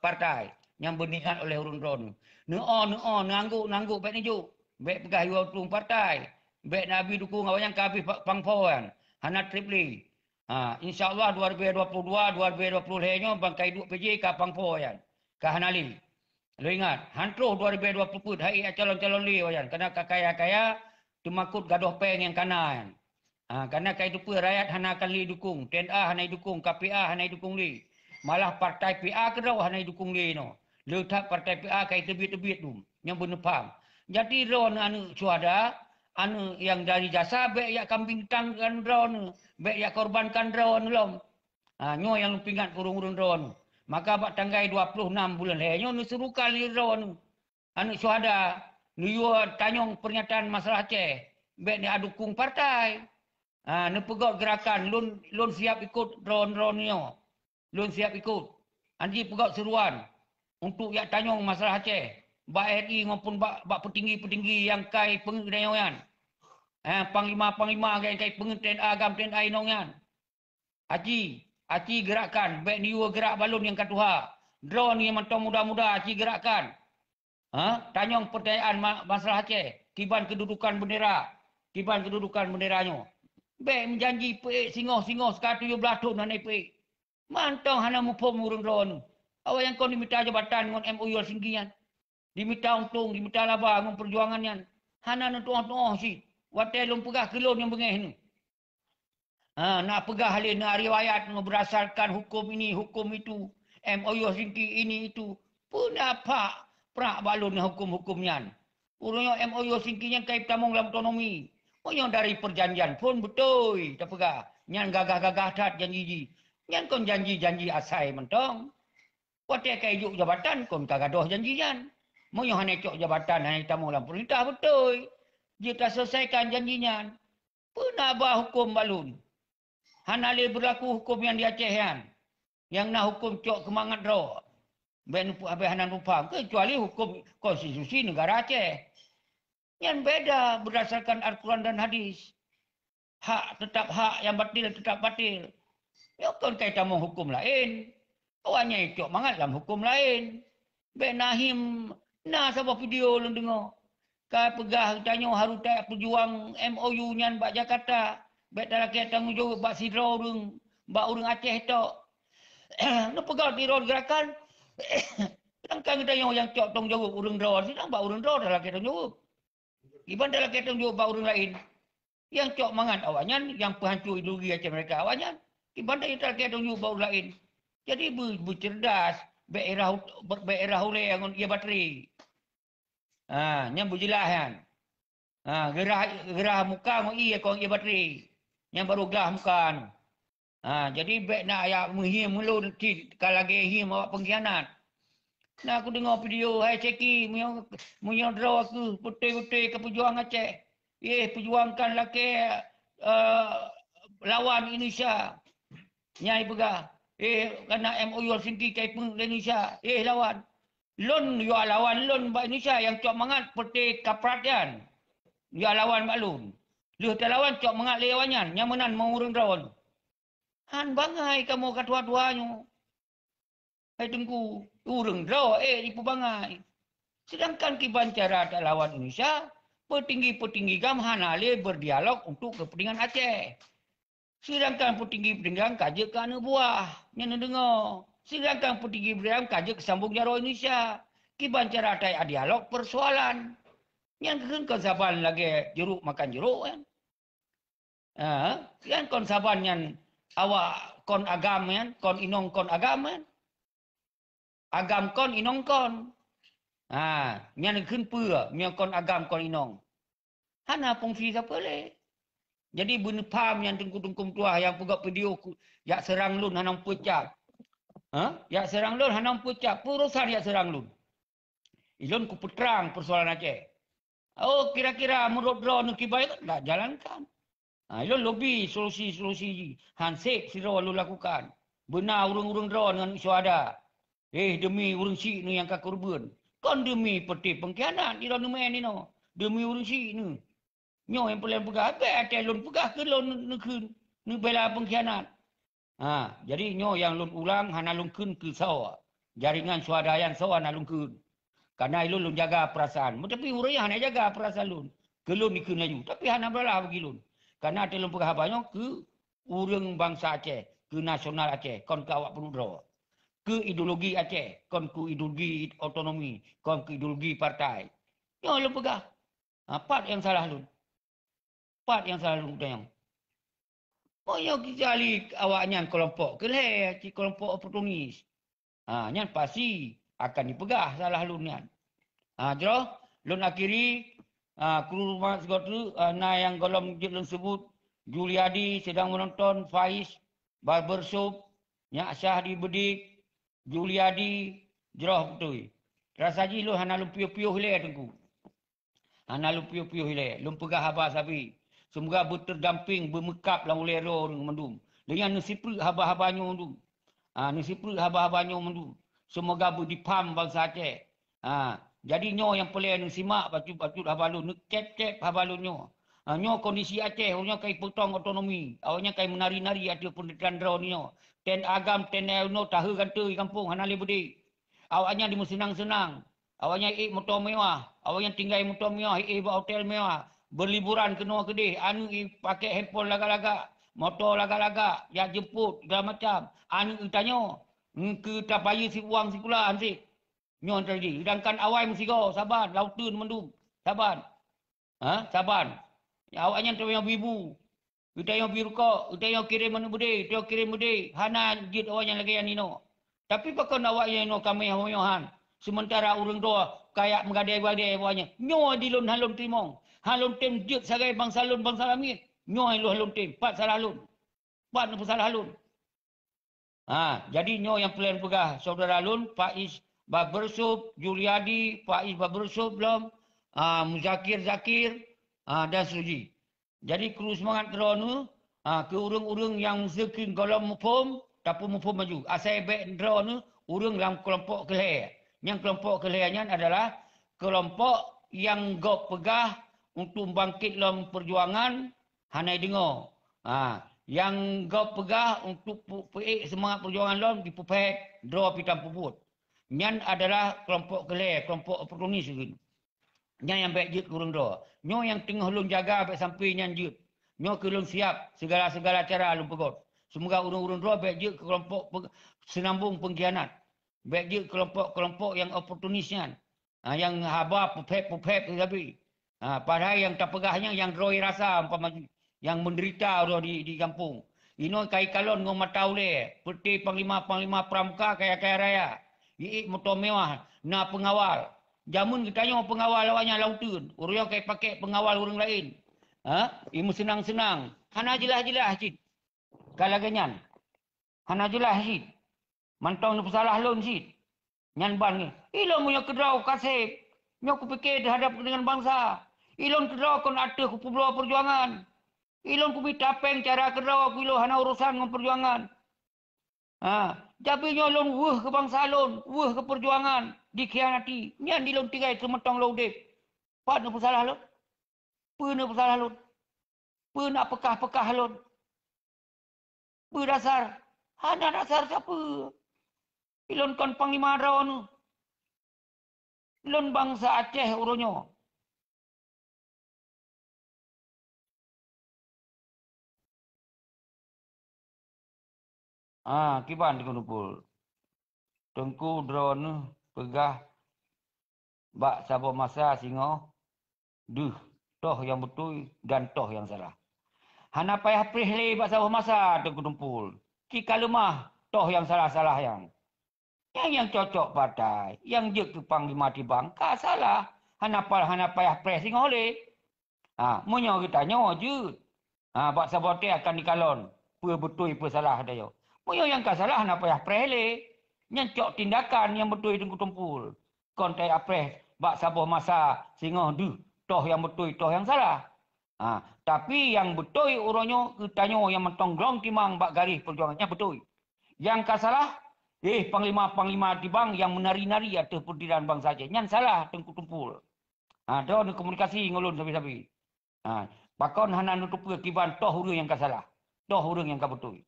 partai yang berniat oleh urun drone. Nangguk baik ni juk. Baik pegah dukung partai. Baik Nabi dukung awak yang kabih pangpoan. Hana tripling. InsyaAllah 2022, 2020 nya bangkai duk PJ ka pangpoan. Ka Hanali. Lo ingat, hantruh 2020 hai calon-calon li wayan. Kena kaya-kaya tumakut gadoh peng yang kanan. Karena kai dupa rakyat hana akan li dukung. TNA hana dukung, KPA hana dukung li. Malah partai PA kedau hana dukung li no. Letak partai PA kai tebit-tebit tu. Yang benepang. Jadi ron anu suada, anu yang dari jasa baik yak kambing tangkan ron. Baik yak korbankan ron lom. Nyo yang lumpingat kurung-kurung ron. Maka bak tanggai 26 bulan leher nyo serukan li ron. Anu suada, niyo tanyong pernyataan masalah Aceh. Baik ni adukung partai. Nepegok gerakan, lun siap ikut ron-ron nyo. Lun siap ikut. Anji pegok seruan. Untuk yak tanyong masalah Aceh. Bak RI maupun bak petinggi-petinggi yang kai pengedayan. Panglima-panglima yang kai pengedayan agam TNI nongan. Aci gerakan. Baik niwa gerak balon yang katuha. Drone yang mentong muda-muda aci gerakan. Tanyong pertanyaan masalah Aceh. Kiban kedudukan bendera. Kiban kedudukan benderanyo. Baik menjanji peik singoh-singoh sekarang 17 tahun hana peik. Mantong hana mupom urung drone. Awak yang kau diminta jabatan dengan MOU singgian. Diminta untung, diminta laba dengan perjuangan yang. Hana nentuah-tuah si. Watai lum pegah kelon yang bengeh ni. Nak pegah halin, nak riwayat berdasarkan hukum ini, hukum itu. MOU singgi ini itu. Pun apa perak balon hukum-hukumnya. Urungnya MOU singginya kait tamung dalam otonomi. Yang dari perjanjian pun betul. Tak pegah. Yang gagah-gagah tat janji. Yang kon janji-janji asai mentong. Watai kai juk jabatan kon kagadoh janjian. Mau yang hanya cok jabatan hanya tamu dalam perintah betul. Dia tak selesaikan janjinya. Penabah hukum balun. Hanale berlaku hukum yang di Aceh yang. Yang nak hukum cok kemangat roh. Ben hanan rupa. Kecuali hukum konstitusi negara Aceh. Yang beda berdasarkan Al-Quran dan hadis. Hak tetap hak, yang batil tetap batil. Ya kon kai tamu hukum lain. Awaknya cok mangat dalam hukum lain. Ben nahim nah sabah video lu dengar. Kai pegah tanya haru tak pejuang MOU nyan bak Jakarta. Bet laki tanggungjawab bak sidra urang, bak urang Aceh tok. Nak pegah tiro gerakan. Sedangkan kita yang cok tanggungjawab urang draw, sedang bak urang draw dah laki tanggungjawab. Iban dah laki tanggungjawab bak urang lain. Yang cok mangan awaknya, yang penghancur ideologi Aceh mereka awaknya. Iban dah laki tanggungjawab bak urang lain. Jadi bercerdas. Bererah oleh yang ia bateri. Yang berjelas kan. Gerah muka mau ia kau ia bateri. Yang baru gelah muka. Jadi baik nak ayat menghim mulu kalau lagi him awak pengkhianat. Nah aku dengar video hai ceki munyo draw aku putih-putih ke pejuang Aceh. Perjuangkan laki lawan Indonesia. Nyai pegah. Kena MOU Helsinki kai pun Indonesia. Lawan. Lon yo lawan lon bak Indonesia yang cok mangat peti kapratian. Yo lawan bak lon. Lu lawan cok mangat lewanyan yang menan mau urang drawn. Han bangai kamu katua-tuanyo. Hai tengku urang draw ipu bangai. Sedangkan kiban cara tak lawan Indonesia, petinggi-petinggi gam hanale berdialog untuk kepentingan Aceh. Sedangkan petinggi-petinggi kaji ke anak buah. Yang dengar. Sedangkan petinggi-petinggi kaji kesambung jaro Indonesia. Kiban cara tak dialog persoalan. Yang kan saban lagi jeruk makan jeruk kan. Yang kon saban yang awak kon agam kan. Kon inong kon agam kan. Agam kon inong kon. Yang kan pura. Yang kon agam kon inong. Hana fungsi siapa leh. Jadi benda paham yang tengku-tengkum tuah yang pegak video yak serang lun hanam pucap. Yak serang lun hanam pucap. Purusan yak serang lun. Ilon ku peterang persoalan Aceh. Oh, kira-kira menurut draw nak kibai tak jalankan. Ilon lobby solusi-solusi hansip sira lu lakukan. Benar urung-urung draw dengan isu ada. Demi urung si ni yang kakurban. Kon demi peti pengkhianat ilon main ni no. Demi urung si ni. Nyo yang paling pegah. Apa lon pegah ke lon ni bela pengkhianat. Jadi nyo yang lon ulang hana lon kun ke sawa. Jaringan swadaya sawa na lon kun. Karena ilun jaga perasaan. Tapi urang hana jaga perasaan lun. Kelun ikut laju. Tapi hana belah bagi lun. Karena telung pegah banyak ke urang bangsa Aceh. Ke nasional Aceh. Kon ke awak perlu draw. Ke ideologi Aceh. Kon ke ideologi otonomi. Kon ke ideologi partai. Yang lun pegah. Part yang salah lun. Part yang salah lun tayang. Oh yang kita ahli awaknya kelompok. Kelih kelompok oportunis. Yang pasti akan dipegah salah lun nian. Jero lun akhiri kru rumah segotu na yang golong lun sebut Juliadi sedang menonton Faiz barbershop Nyak Syah di Bedik Juliadi jero betul. Rasaji lu hana lu piuh-piuh le tengku. Hana lu piuh-piuh le. Lu pegah haba sabi. Semoga berterdamping bermekap lang ulero dengan mendum. Dengan nesipru haba-habanyo mendum. Nesipru haba-habanyo mendum. Semoga berdipam bangsa Aceh. Jadi nyo yang pelai simak patut habalu nu kep habalu nyo. Nyo kondisi Aceh, nyo kai potong otonomi. Awaknya kai menari-nari ada pendidikan draw nyo. Ten agam ten no tahu kanta di kampung hanali budi. Awaknya di senang-senang. Awaknya motor mewah. Awaknya tinggal motor mewah, hotel mewah. Berliburan ke Nusa Kedih. Anu pakai handphone laga-laga. Motor laga-laga. Ya jemput segala macam. Anu tanya. Ke tak payah si uang si pula ansik. Nyon tadi. Sedangkan awai mesti kau. Saban. Lautun mendung. Saban. Saban. Ya, awaknya tu yang bibu. Kita yang biru kok. Kita yang kirim mana bude. Kita yang kirim bude. Hana jid awaknya lagi yang nino. Tapi pakon awaknya nino kami yang hoyohan. Sementara urang doa. Kayak menggadai-gadai awaknya. Nyo di lun halun timong. Halun tim jid sagai bangsa lun bangsa lamit. Nyo halun tim. Pat salah lun. Pat ni salah lun. Jadi nyo yang pilihan pegah saudara lun. Faiz Barbershop, Juliadi, Faiz Barbershop belum, Muzakir Zakir, dan seterusnya. Jadi kru semangat draw ke urang-urang yang sekin golong mufum, tapi mufum maju. Asal baik draw urang dalam kelompok kelih. Yang kelompok kelihnya adalah kelompok yang gop pegah untuk bangkit dalam perjuangan, hanai dengar. Yang gop pegah untuk semangat perjuangan dalam dipupek draw pitam puput. Nyan adalah kelompok kelih, kelompok oportunis gitu. Nyan yang baik jut kurang doa. Nyo yang tengah lun jaga baik sampai nyan jut. Nyo ke lun siap segala-segala cara lun pegot. Semoga urung-urung doa baik jut ke kelompok senambung pengkhianat. Baik jut kelompok yang oportunis nyan. Yang haba pupep tapi. Padahal yang tak pegahnya yang roi rasa umpama yang menderita di kampung. Ino kai kalon ngom matau le. Peti panglima pramuka kaya-kaya raya. Motor mewah na pengawal. Jamun kita tanya pengawal awaknya lautun. Urang kai pakai pengawal orang lain. Imu senang-senang. Hana jelas-jelas cik. Kalaganyan. Hana jelas cik. Mantong ni pesalah lon cik. Nyan ban ni. Ilon punya kedraw kasih. Nyo ku fikir terhadap dengan bangsa. Ilon kedraw kon ada ku pebuluh perjuangan. Ilon ku bitapeng cara kedraw aku ilon hana urusan dengan perjuangan. Jadi nyolong ke bangsa lon, ke perjuangan, dikhianati. Nyan di lon tigai kemetong laudip. Pat nak pesalah lon? Nak pesalah lon? Nak pekah-pekah lon? Dasar? Hana dasar siapa? Ilon kon panglima raw nu. Lon bangsa Aceh uronyo. Kiban di kunupul. Tengku drone pegah bak sabo masa singo. Toh yang betul dan toh yang salah. Hana payah prihle bak sabo masa tengku kumpul. Ki kalemah toh yang salah-salah yang. Yang cocok partai, yang je ke panglima di bangka salah. Hana payah preh singo le. Monyo kita nyo je. Bak sabo te akan dikalon. Pe betul pe salah dia. Moyo yang tak salah nak payah preh le. Nyancok tindakan yang betul itu kumpul. Kontai apreh bak sabuh masa sehingga toh yang betul, toh yang salah. Tapi yang betul orangnya tanya yang mentongglong timang bak garis perjuangannya betul. Yang kasalah panglima-panglima tibang yang menari-nari atas pendirian bangsa Aceh. Yang salah Tengku Tumpul. Dia ada komunikasi ngulun sabi-sabi. Bakon hana nutup kiban toh urang yang kasalah. Toh urang yang betul.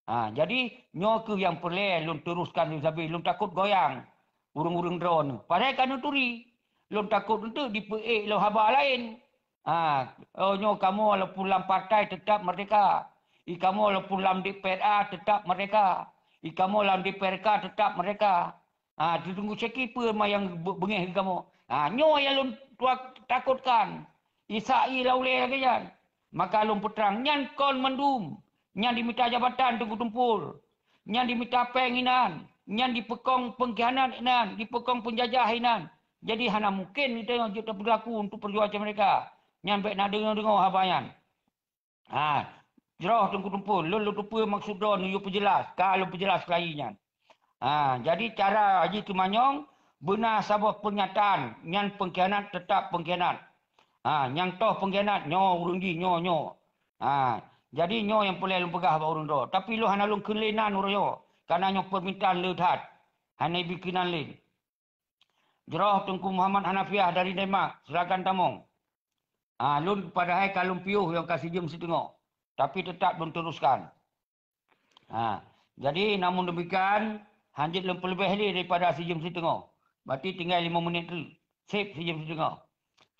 Jadi nyoku yang perlu lun teruskan sabi lun takut goyang. Urang-urang drone. Padahal kan nuturi. Lun takut untuk dipeik lo haba lain. Kamu walaupun dalam partai tetap merdeka. Kamu walaupun dalam DPRA tetap merdeka. Kamu dalam DPRK tetap merdeka. Ditunggu ceki apa yang bengih kamu. Nyo yang lun takutkan. Isai lauleh lagi kan. Maka lun peterang. Nyan kon mendum. Nyan diminta jabatan Tengku Tumpul. Nyan diminta penginan. Nyan dipekong pengkhianat inan. Dipekong penjajah inan. Jadi hana mungkin kita yang berlaku untuk perjuangan mereka. Nyan baik nak dengar habayan. Jerah Tengku Tumpul. Lu lupa maksud dia you perjelas. Kalau perjelas lainnya. Jadi cara Haji Tumanyong benar sabah pernyataan. Nyan pengkhianat tetap pengkhianat. Yang toh pengkhianat nyo urang di nyo. Jadi nyo yang boleh lu pegah ba urang do. Tapi lu hana lu kelenan urang yo. Karena nyo permintaan lehat. Hana bikinan lain. Jerah Tengku Muhammad Hanafiah dari Demak. Silakan tamong. Lun padahal kalung piuh yang kasih jam setengah. Tapi tetap belum teruskan. Jadi namun demikian, hanjit lebih daripada sejam setengah. Berarti tinggal 5 minit tu. Sip sejam setengah.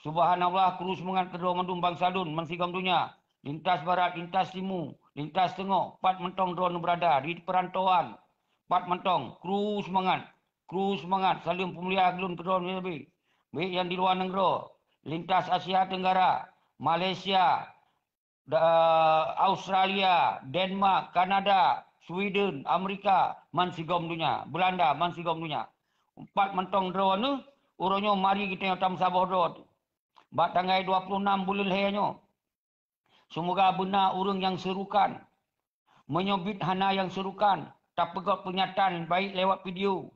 Subhanallah, kurus mengat kedua mendung bangsa dun, mensigam dunia. Lintas barat, lintas timur, lintas tengah. 4 mentong drone berada di perantauan. 4 mentong, kurus mengat. Kurus mengat, saling pemulia gelun kedua lebih. Baik yang di luar negara. Lintas Asia Tenggara, Malaysia, Australia, Denmark, Kanada, Sweden, Amerika, mansigom dunia. Belanda, mansigom dunia. 4 mentong drone ni, orangnya mari kita yang tam sabah drone. Bak tanggal 26 bulan lehernya. Semoga benar orang yang serukan. Menyobit hana yang serukan. Tak pegat pernyataan baik lewat video.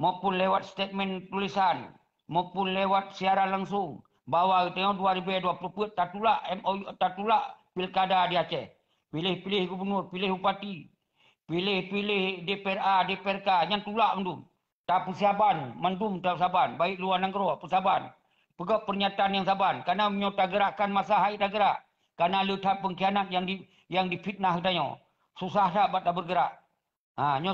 Maupun lewat statement tulisan. Maupun lewat siaran langsung. Bahawa tengok 2020 tak tulak MOU, tak tulak pilkada di Aceh. Pilih-pilih gubernur, pilih bupati. Pilih-pilih DPRA, DPRK. Yang tulak mendum. Tak persiapan, mendum tak persiapan. Baik luar negara, persiapan. Pegat pernyataan yang saban. Kerana menyota gerakan masa hari tak gerak. Kerana letak pengkhianat yang difitnah katanya. Susah tak buat tak bergerak.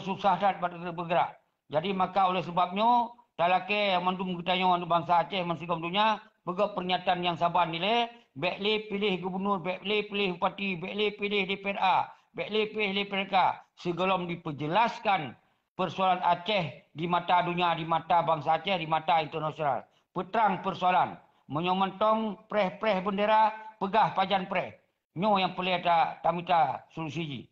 Susah tak buat bergerak. Jadi maka oleh sebabnya, tak laki mendum katanya bangsa Aceh mensigam dunia. Pegat pernyataan yang saban nilai. Baiklah pilih gubernur, baiklah pilih bupati, baiklah pilih DPRA, baiklah pilih DPRK. Sebelum diperjelaskan persoalan Aceh di mata dunia, di mata bangsa Aceh, di mata internasional. Peterang persoalan. Menyomentong preh-preh bendera, pegah pajan preh. Nyo yang boleh ada tamita solusi.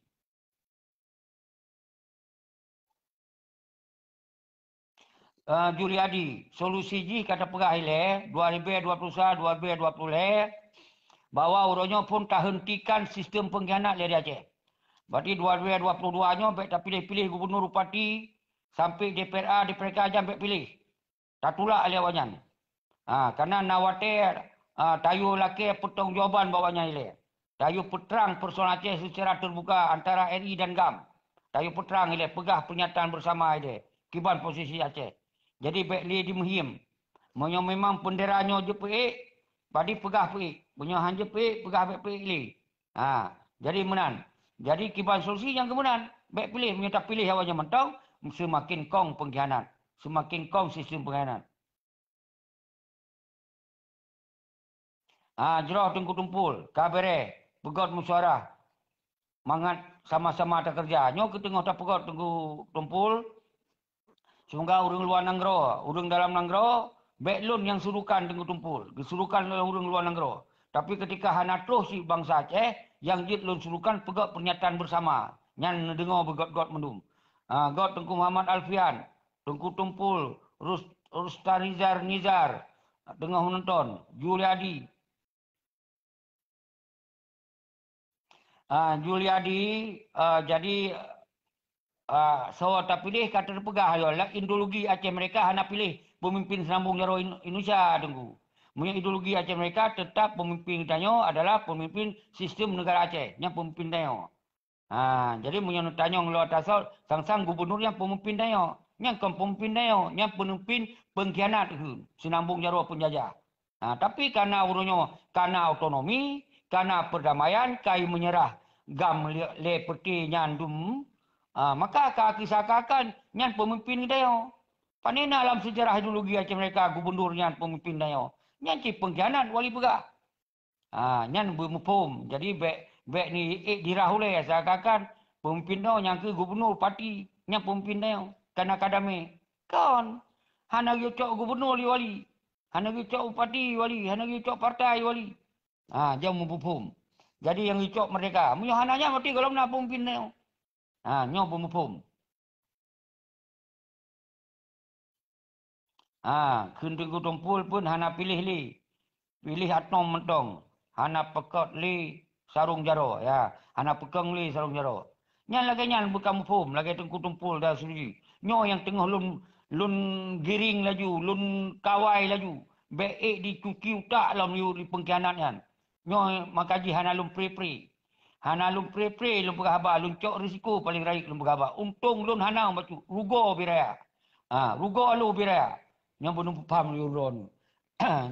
Juliadi, solusi ji kata pegah ile 2021-2020 bahawa orangnya pun tak hentikan sistem pengkhianat dari Aceh. Berarti 2022 nya baik tak pilih-pilih gubernur bupati sampai DPRA, DPRK aja baik pilih. Tak tulak alih awanyan. Karena nawatir tayu laki pertanggungjawaban bawahnya ile. Tayu peterang persoalan Aceh secara terbuka antara RI dan GAM. Tayu peterang ile pegah pernyataan bersama ile. Kiban posisi Aceh. Jadi baik li di muhim. Menyo memang penderanya je peik, badi pegah peik. Menyo hanje peik, pegah baik peik li. Jadi menan. Jadi kiban solusi yang kemudian baik pilih, menyo tak pilih awaknya mentong, semakin kong pengkhianat. Semakin kong sistem pengkhianat. Jerah Tengku Tumpul, kabere, pegot musyawarah. Mangat sama-sama tak kerja. Nyo ke tengah tak pegot Tengku Tumpul. Semoga orang luar negara, orang dalam negara, baik lun yang surukan Tengku Tumpul. Kesurukan oleh orang luar negara. Tapi ketika hana terus si bangsa Aceh, yang jid lun surukan pegat pernyataan bersama. Yang dengar begot-got mendum. God Tengku Muhammad Alfian, Tengku Tumpul, Rustarizar Nizar, dengar menonton, Juliadi. Jadi so tak pilih kata terpegah yo lah ideologi Aceh mereka hana pilih pemimpin Senambung Jaro Indonesia tengku. Punya ideologi Aceh mereka tetap pemimpin Tanyo adalah pemimpin sistem negara Aceh, yang pemimpin Tanyo. Jadi punya Tanyo luar tasal sang-sang gubernur yang pemimpin Tanyo, yang pemimpin Tanyo, yang pemimpin pengkhianat Senambung Jaro penjajah. Tapi karena urunyo karena autonomi, karena perdamaian, kai menyerah gam le peti nyandum, maka kisahkan nyan pemimpin Dayo. Panena dalam sejarah ideologi Aceh mereka gubernur nyan pemimpin Dayo. Nyan ci pengkhianat wali pegah. Nyan bermupum. Jadi bek ni dirahule seakan pemimpin Dayo yang ke gubernur parti nyan pemimpin Dayo. Karena kadame kan hana cok gubernur wali. Hana cok parti wali, hana cok partai wali. Jauh membupum. Jadi yang icok mereka. Munyo hananya mati kalau nak pemimpin Dayo. Nyo pemupum. Kuntung tumpul pun hana pilih li. Pilih atnom mentong. Hana pekot li sarung jaro. Ya, hana pekeng li sarung jaro. Nyan lagi nyan bukan mupum. Lagi tengku tumpul dah sendiri. Nyo yang tengah lun giring laju. Lun kawai laju. Baik dicuci utak dalam di pengkhianat nyan. Nyo makaji hana lun pri-pri. Hana lun pre-pre lun pegahaba, lun cok risiko paling raik lun pegahaba. Untung lun hana bacu rugo biraya. Rugo lu biraya. Yang belum paham lun.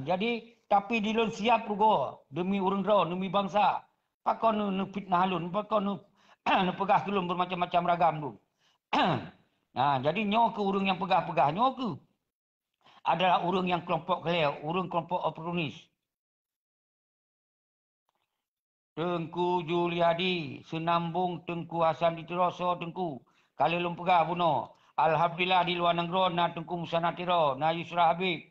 Jadi tapi di lun siap rugo demi urang ron, demi bangsa. Pakon nu fitnah lun, pakon nu pegah ke lun bermacam-macam ragam lun. Jadi nyo ke urang yang pegah-pegah nyo ke adalah urang yang kelompok keleo, urang kelompok oportunis. Tengku Juliadi, Senambung, Tengku Hasan Ditiroso, Tengku. Kali lum pegah buno. Alhamdulillah di luar negeri, na Tengku Musanatiro, na Yusra Habib,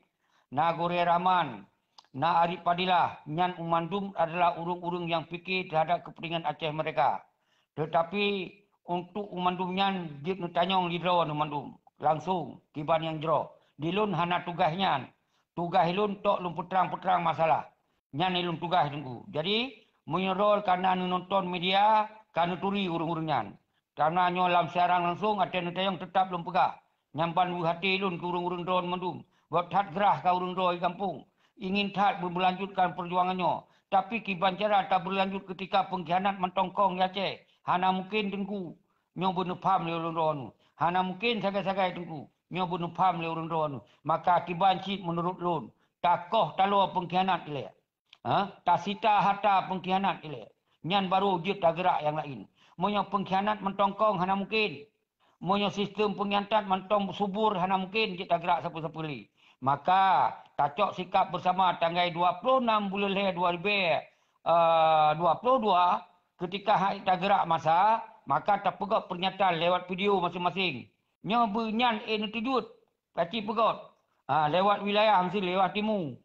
na Gore Rahman, na Arif Padilah. Nyan Umandum adalah urung-urung yang fikir terhadap kepentingan Aceh mereka. Tetapi untuk Umandum nyan, dia tanyong lidro Umandum. Langsung, kiban yang jero. Di lun hana tugasnya. Tugas lun tok lun puterang-puterang masalah. Nyan lun tugas Tengku. Jadi, menyerol karena nonton media, karena turi urung-urungnya. Karena nyolam siaran langsung, ada yang tetap belum pegah. Nyampan hati lun ke urung-urung drone mendung. Buat hat gerah ke urung drone kampung. Ingin tak berlanjutkan perjuangannya. Tapi kiban cara tak berlanjut ketika pengkhianat mentongkong di Aceh. Hana mungkin Tengku. Nyo bunuh paham le urung drone. Hana mungkin sagai-sagai Tengku. Nyo bunuh paham le urung drone. Maka kiban cip menurut lun. Takoh talo pengkhianat le. Tak sita harta pengkhianat ile. Nyan baru jut tak gerak yang lain. Moyo pengkhianat mentongkong hana mungkin. Moyo sistem pengkhianat mentong subur hana mungkin jut tak gerak siapa-siapa li. Maka tacok sikap bersama tanggal 26 bulan le 2022 ketika hak tak gerak masa, maka tak pegot pernyataan lewat video masing-masing. Nyo benyan netujut. Paci pegot. Lewat wilayah mesti lewat timur.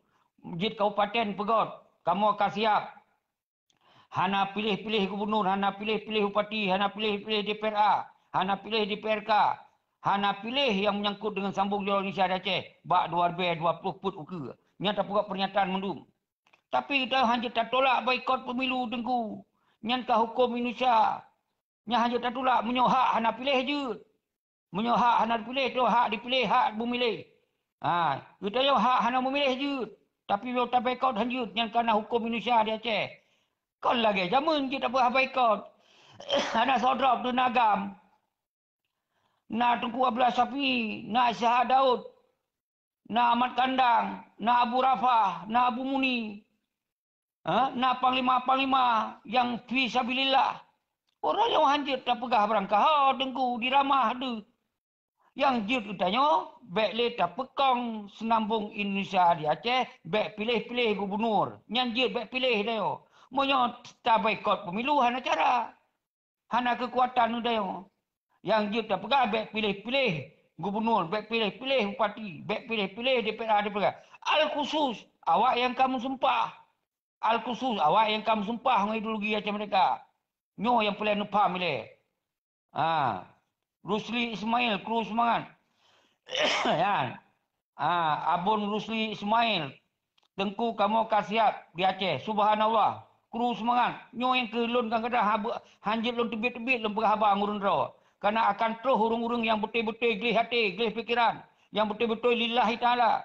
Jit kabupaten pegot. Kamu akan siap. Hana pilih-pilih gubernur, hana pilih-pilih bupati, hana pilih-pilih DPRA, hana pilih DPRK, hana pilih yang menyangkut dengan sambung Jaro Indonesia di Aceh. Bak 2020 put uke. Nyata buka pernyataan mendung. Tapi kita hanya tak tolak boikot pemilu Tengku. Nyata hukum Indonesia. Nya hanya tak tolak menyohak hana pilih je. Menyohak hana pilih tu hak dipilih, hak memilih. Kita yang hak hana memilih je. Tapi kalau tak boikot lanjut yang kerana hukum Indonesia di Aceh. Kau lagi zaman kita buat boikot. Anak saudara tu Nagam. Na Tengku Abdullah Syafi, na Isyah Daud, na Ahmad Kandang, na Abu Rafah, na Abu Muni. Na panglima-panglima yang fisabilillah. Orang yang hanjit tak pegah berangkah. Tengku diramah tu. Yang jut utanya, baik le tak pekong Senambung Indonesia di Aceh, baik pilih-pilih gubernur. Yang jut baik pilih dia. Moyo tak boikot pemilu hana cara. Hana kekuatan dia. Yang jut tak pegah baik pilih-pilih gubernur, baik pilih-pilih bupati, baik pilih-pilih DPRA. Al-khusus awak yang kamu sumpah. Al-khusus awak yang kamu sumpah dengan ideologi Aceh mereka. Nyo yang paling faham le. Rusli Ismail, kru semangat. Abun Rusli Ismail. Tengku kamu akan siap di Aceh. Subhanallah. Kru semangat. Nyo yang ke lun kadang-kadang hanjit lun tebit-tebit lun perhabang urun draw. Karena akan terus urung-urung yang betul-betul gelih hati, gelih fikiran. yang betul-betul lillahi ta'ala.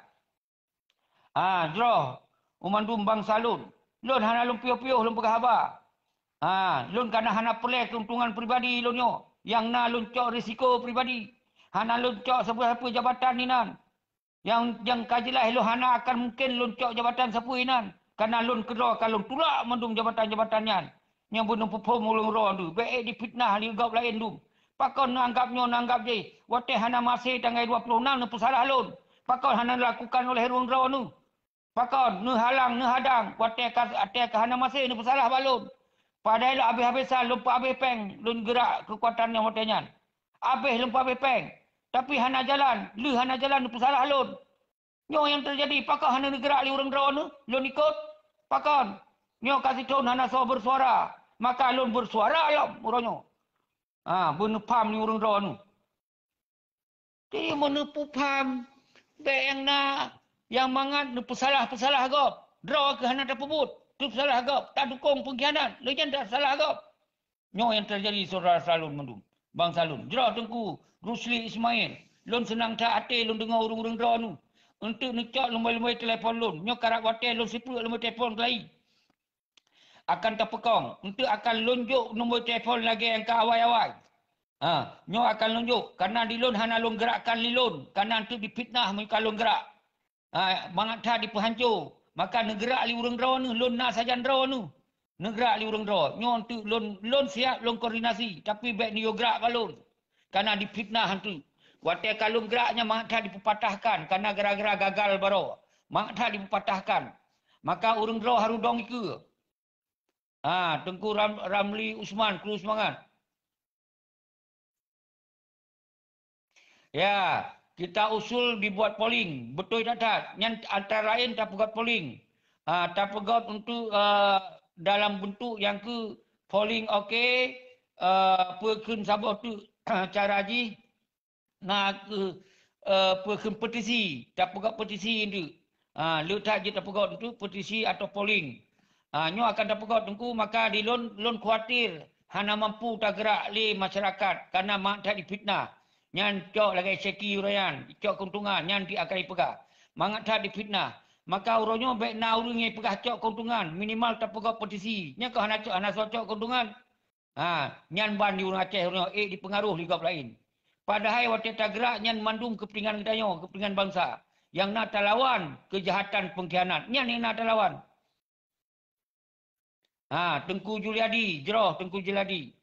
Jroh. Umandum bangsa lun. Lun hana lun piuh-piuh lun pegahaba. Lun kana hana peleh keuntungan pribadi lun yo. Yang na lun cok risiko pribadi. Hana lun cok siapa jabatan ni nan. Yang kajilah lun hana akan mungkin lun cok jabatan siapa inan. Karena lun kedua kalau tulak mendung jabatan-jabatan yan. Yang bunuh pupum ulung roh tu. Baik dipitnah di gap lain tu. Pakon nanggap je. Wateh hana masih tanggal 26 ni pesalah lun. Pakon hana lakukan oleh ruang roh tu. Pakon nu halang nu hadang. Wateh ke hana masih ni pesalah balun. Padahal habis-habisan lupa habis peng. Lun gerak kekuatan yang watehnya. Habis lupa habis peng. Tapi hana jalan. Lu hana jalan ni pesalah lun. Nyo yang terjadi. Pakon hana gerak li orang roh tu. Lun ikut. Pakon. Nyo kasih tahu hana so bersuara. Maka lun bersuara alam orangnya. Bunuh pam ni orang roh tu. Jadi menepu pam. Baik yang nak. Yang mangat ni pesalah agak. Draw ke hana tak pebut. Tu pesalah agak. Tak dukung pengkhianat. Lejan tak salah agak. Nyo yang terjadi saudara salun mendum. Bang salun. Draw tengku. Rusli Ismail. Lun senang tak hati lun dengar orang-orang draw tu. Untuk necok lumbai-lumbai telefon lun. Nyo karak watai lun sipuk lumbai telefon kelai. Akan terpekong. Untuk akan lunjuk nombor telefon lagi yang ke awal-awal. Nyo akan lunjuk. Karena di lun hana lun gerakkan li lun. Karena untuk dipitnah mereka lun gerak. Bangat dah dipehancur. Maka negara li urang draw ni. Lun nak sajan draw ni. Negara li urang draw. Nyo untuk lun siap lun koordinasi. Tapi baik ni yo gerak ka lun. Karena dipitnah hantu. Watai kalung geraknya mak dah dipatahkan. Karena gara-gara gagal baru. Mak dah dipatahkan. Maka urang draw haru dong ke. Tengku Ramli Usman. Kru semangat. Ya. Kita usul dibuat polling. Betul tak? Yang antara lain tak pegat polling. Tak pegat untuk dalam bentuk yang ke polling okey. Perken sabah tu cara ji. Nak ke perken petisi. Tak pegat petisi itu. Letak je tak pegat itu petisi atau polling. Nyo akan tak pegat tengku. Maka di lon khawatir. Hana mampu tak gerak li masyarakat. Karena mak tak dipitnah. Nyan cok lagi ceki urayan, cok keuntungan, nyan di akan dipegah. Mangat tak dipitnah. Maka urangnya baik na urangnya pegah cok keuntungan, minimal tak pegah petisi. Nyan kau hana cok keuntungan. Nyan ban di urang Aceh urangnya dipengaruh ligap lain. Padahal waktu tak gerak nyan mandung kepentingan kita nyo, kepentingan bangsa. Yang nak terlawan kejahatan pengkhianat. Nyan yang nak terlawan. Tengku Juliadi, Jeroh Tengku Juliadi.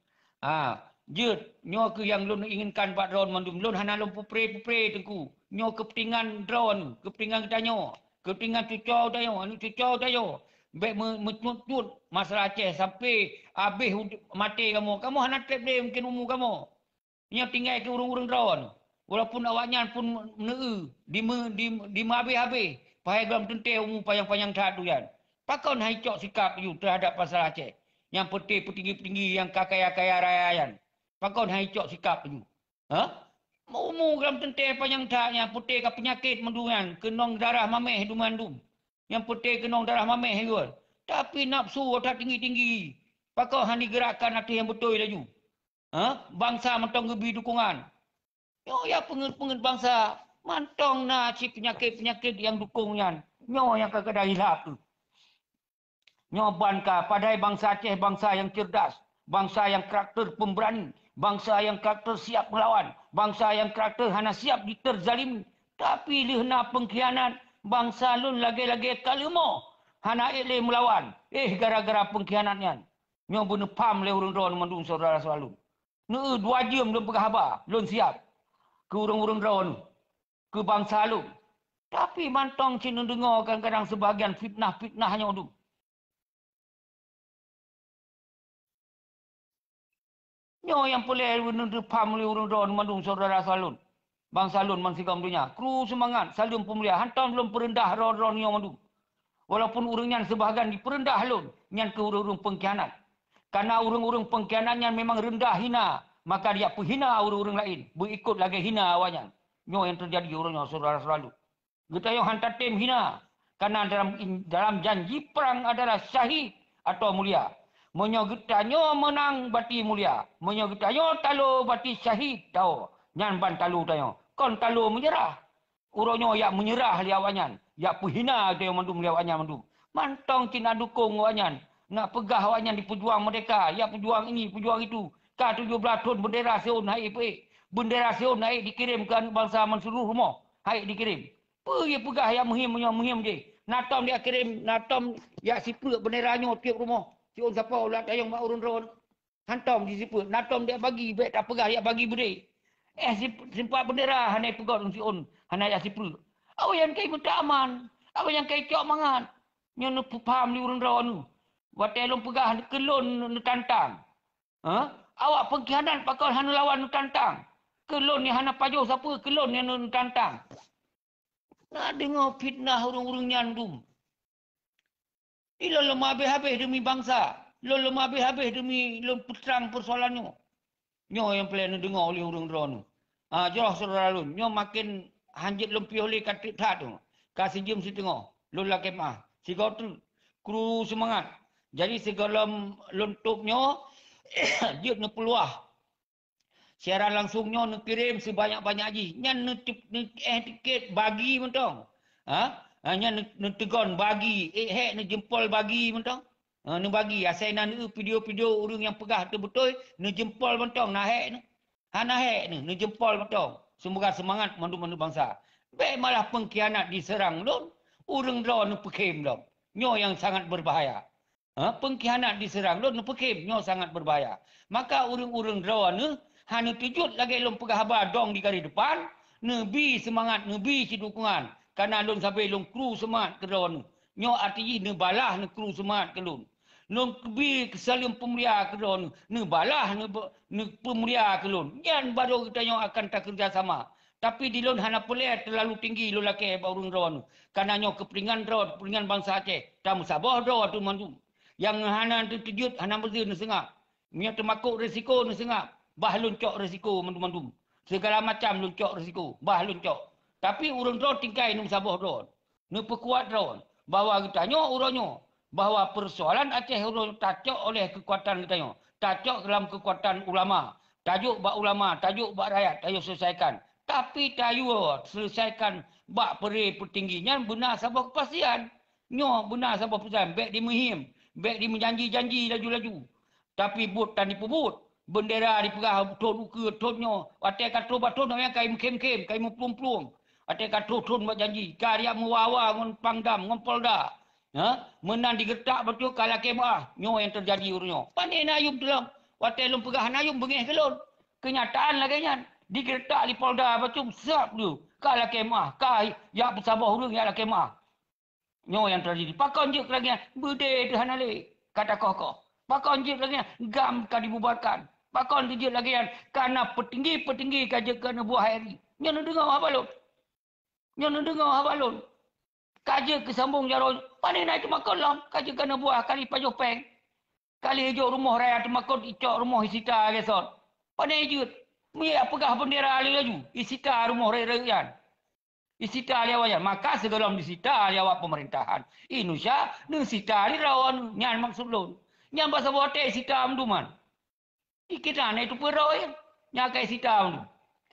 Jut, nyo ke yang lun inginkan buat drone mandum. Lun hana lun pupre tengku. Nyo kepentingan drone, kepentingan kita nyo. Kepentingan cucau tayo, anu cucau tayo. Baik mencut masalah Aceh sampai habis mati kamu. Kamu hana trap dia mungkin umur kamu. Nyo tinggal ke urung-urung drone. Walaupun awaknya pun meneu di habis-habis. Pahai dalam tentai umur panjang-panjang tak tu yan. Pakon hai cok sikap you terhadap masalah Aceh. Yang petinggi-petinggi yang kaya-kaya raya yan. Pakon hai cok sikap tu. Umur dalam tentai panjang taknya putih ke penyakit mendungan. Kenong darah mameh dumandum. Yang putih kenong darah mameh juga. Tapi nafsu otak tinggi-tinggi. Pakon hani gerakan hati yang betul laju. Bangsa mentong gebi dukungan. Yo ya pengen bangsa. Mantong na si penyakit-penyakit yang dukungnya. Nyo yang kadang hilap tu. Nyo banka padahal bangsa Aceh bangsa yang cerdas. Bangsa yang karakter pemberani. Bangsa yang karakter siap melawan. Bangsa yang karakter hana siap diterzalimi. Tapi lihna pengkhianat. Bangsa lun lagi-lagi kalimo. Hana ilih melawan. Gara-gara pengkhianatnya. Nyo bunuh pam le urung drone mandung saudara selalu. Nu 2 jam lun pegahaba. Lun siap. Ke urung-urung drone. Ke bangsa lun. Tapi mantong cina dengar kadang-kadang sebahagian fitnah-fitnahnya tu. Nyo yang boleh menuntut pam li urung drone mandung saudara salun. Bang salun mansigam dunia. Kru semangat salun pemulia. Hantam belum perendah ron-ron nyo mandung. Walaupun urungnya sebahagian diperendah halun. Nyan ke urung-urung pengkhianat. Karena urung-urung pengkhianatnya memang rendah hina. Maka dia penghina urung-urung lain. Berikut lagi hina awaknya. Nyo yang terjadi urungnya saudara selalu. Kita yang hantar tim hina. Karena dalam janji perang adalah syahid atau mulia. Menyo getanyo menang bati mulia. Menyo getanyo talo bati syahid tau. Nyan ban talu tayo. Kon talo menyerah. Uronyo yak menyerah liawanyan. Yak puhina tu yang mandum liawanyan mandum. Mantong kina dukung wanyan. Nak pegah wanyan di pejuang mereka. Yak pejuang ini, pejuang itu. K17 ton bendera Sion naik pe. Bendera Sion naik dikirim ke bangsa menseluruh rumah. Naik dikirim. Pergi pegah yang muhim je. Natom dia kirim, natom yak siput benderanya tiap rumah. Sion siapa ulat ayang mak urun-urun. Hantam di siput. Natom dia bagi, baik tak pegah yak bagi beri. Simpat bendera hanai pegot dengan Sion. Hanai yak siput. Awak yang kai minta aman. Awak yang kai cok mangan. Yang nak faham ni urun-urun tu. Watai long pegah kelon nu tantang. Ha? Awak pengkhianat pakal hana lawan nu tantang. Kelon ni hana pajo siapa? Kelon ni nu tantang. Nak dengar fitnah orang-orang nyandum. Ilo lemah habis-habis demi bangsa. Lo lemah habis-habis demi perang persoalannya. Nyo yang pelan dengar oleh orang-orang tu. Jelas saudara lun. Nyo makin hanjit lempi oleh katik tak tu. Kasih jam si tengok. Lun lah kemah. Si kau tu kru semangat. Jadi segala lontupnya dia nak peluah. Siaran langsungnya nak kirim sebanyak-banyak haji. Nya nak tiket bagi mentong. Nya nak tegon bagi. Nak jempol bagi mentong. Nak bagi. Asal nak video-video orang yang pegah tu betul. Nak jempol mentong. Nak hek ni. Nak hek ni. Nak jempol mentong. Semoga semangat mandu-mandu bangsa. Baik malah pengkhianat diserang lon. Orang draw nak pekim lon. Nyo yang sangat berbahaya. Pengkhianat diserang lon nak pekim. Nyo sangat berbahaya. Maka orang-orang draw ni hanya tujut lagi lom pegah habar dong di garis depan. Nebi semangat, nebi si dukungan. Karena lom sampai lom kru semangat ke draw ni. Nyo artinya ne balah ne kru semangat ke lom. Lom kebi kesalim pemulia ke draw ni. Ne balah ne pemulia ke lom. Yan baru kita nyo akan tak kerjasama. Tapi di lon hana pelet terlalu tinggi lo laki orang draw ni. Karena nyo kepentingan draw, kepentingan bangsa Aceh. Tak musabah draw tu mandum. Yang hana tu tujut, hana berzir ni sengap. Nya termakuk risiko ni sengap. Bah luncok risiko mandum-mandum. Segala macam luncok risiko. Bah luncok. Tapi urang draw tingkai ni musabah draw. Ni perkuat draw. Bahawa kita nyo uronyo. Bahawa persoalan Aceh urang tacok oleh kekuatan kita nyo. Tacok dalam kekuatan ulama. Tajuk bak ulama, tajuk bak rakyat, tajuk selesaikan. Tapi tajuk selesaikan bak peri petingginya benar sabah kepastian. Nyo benar sabah kepastian. Baik di muhim. Baik di menjanji-janji laju-laju. Tapi but dan dipebut. Bendera dipegah ton uke tonnya. Atai kata baton yang kai kem-kem, kai mupulung-pulung. Atai kata ton buat janji. Karya mewawa ngon pangdam, ngon polda. Menang digertak betul kala kemah. Nyo yang terjadi urunyo. Pandai nayum dalam. Watai lom pegah nayum bengih kelon. Kenyataan lagi nyan. Digertak di polda betul siap tu. Kala kemah. Kai ya bersabah urung ya la kemah. Nyo yang terjadi. Pakon je lagi berde tu hanale. Kata kokoh. Pakon je lagi gam ka dibubarkan. Pakon je lagi karena petinggi-petinggi kaja kena buah hari. Nyo nak dengar apa lon? Nyo nak dengar apa lon? Kaja kesambung jaron. Pandai naik makon lam. Kaja kena buah kali pajo peng. Kali hijau rumah raya tu makon icok rumah isita gesot. Pandai je. Mia pegah bendera ali laju. Isita rumah raya. Isita liawayan. Maka segelam disita liawak pemerintahan. Indonesia ni sita li rawan. Nyan maksud lon. Nyan bahasa bote sita amduman. Kita na itu peroi. Nyakai sita amdu.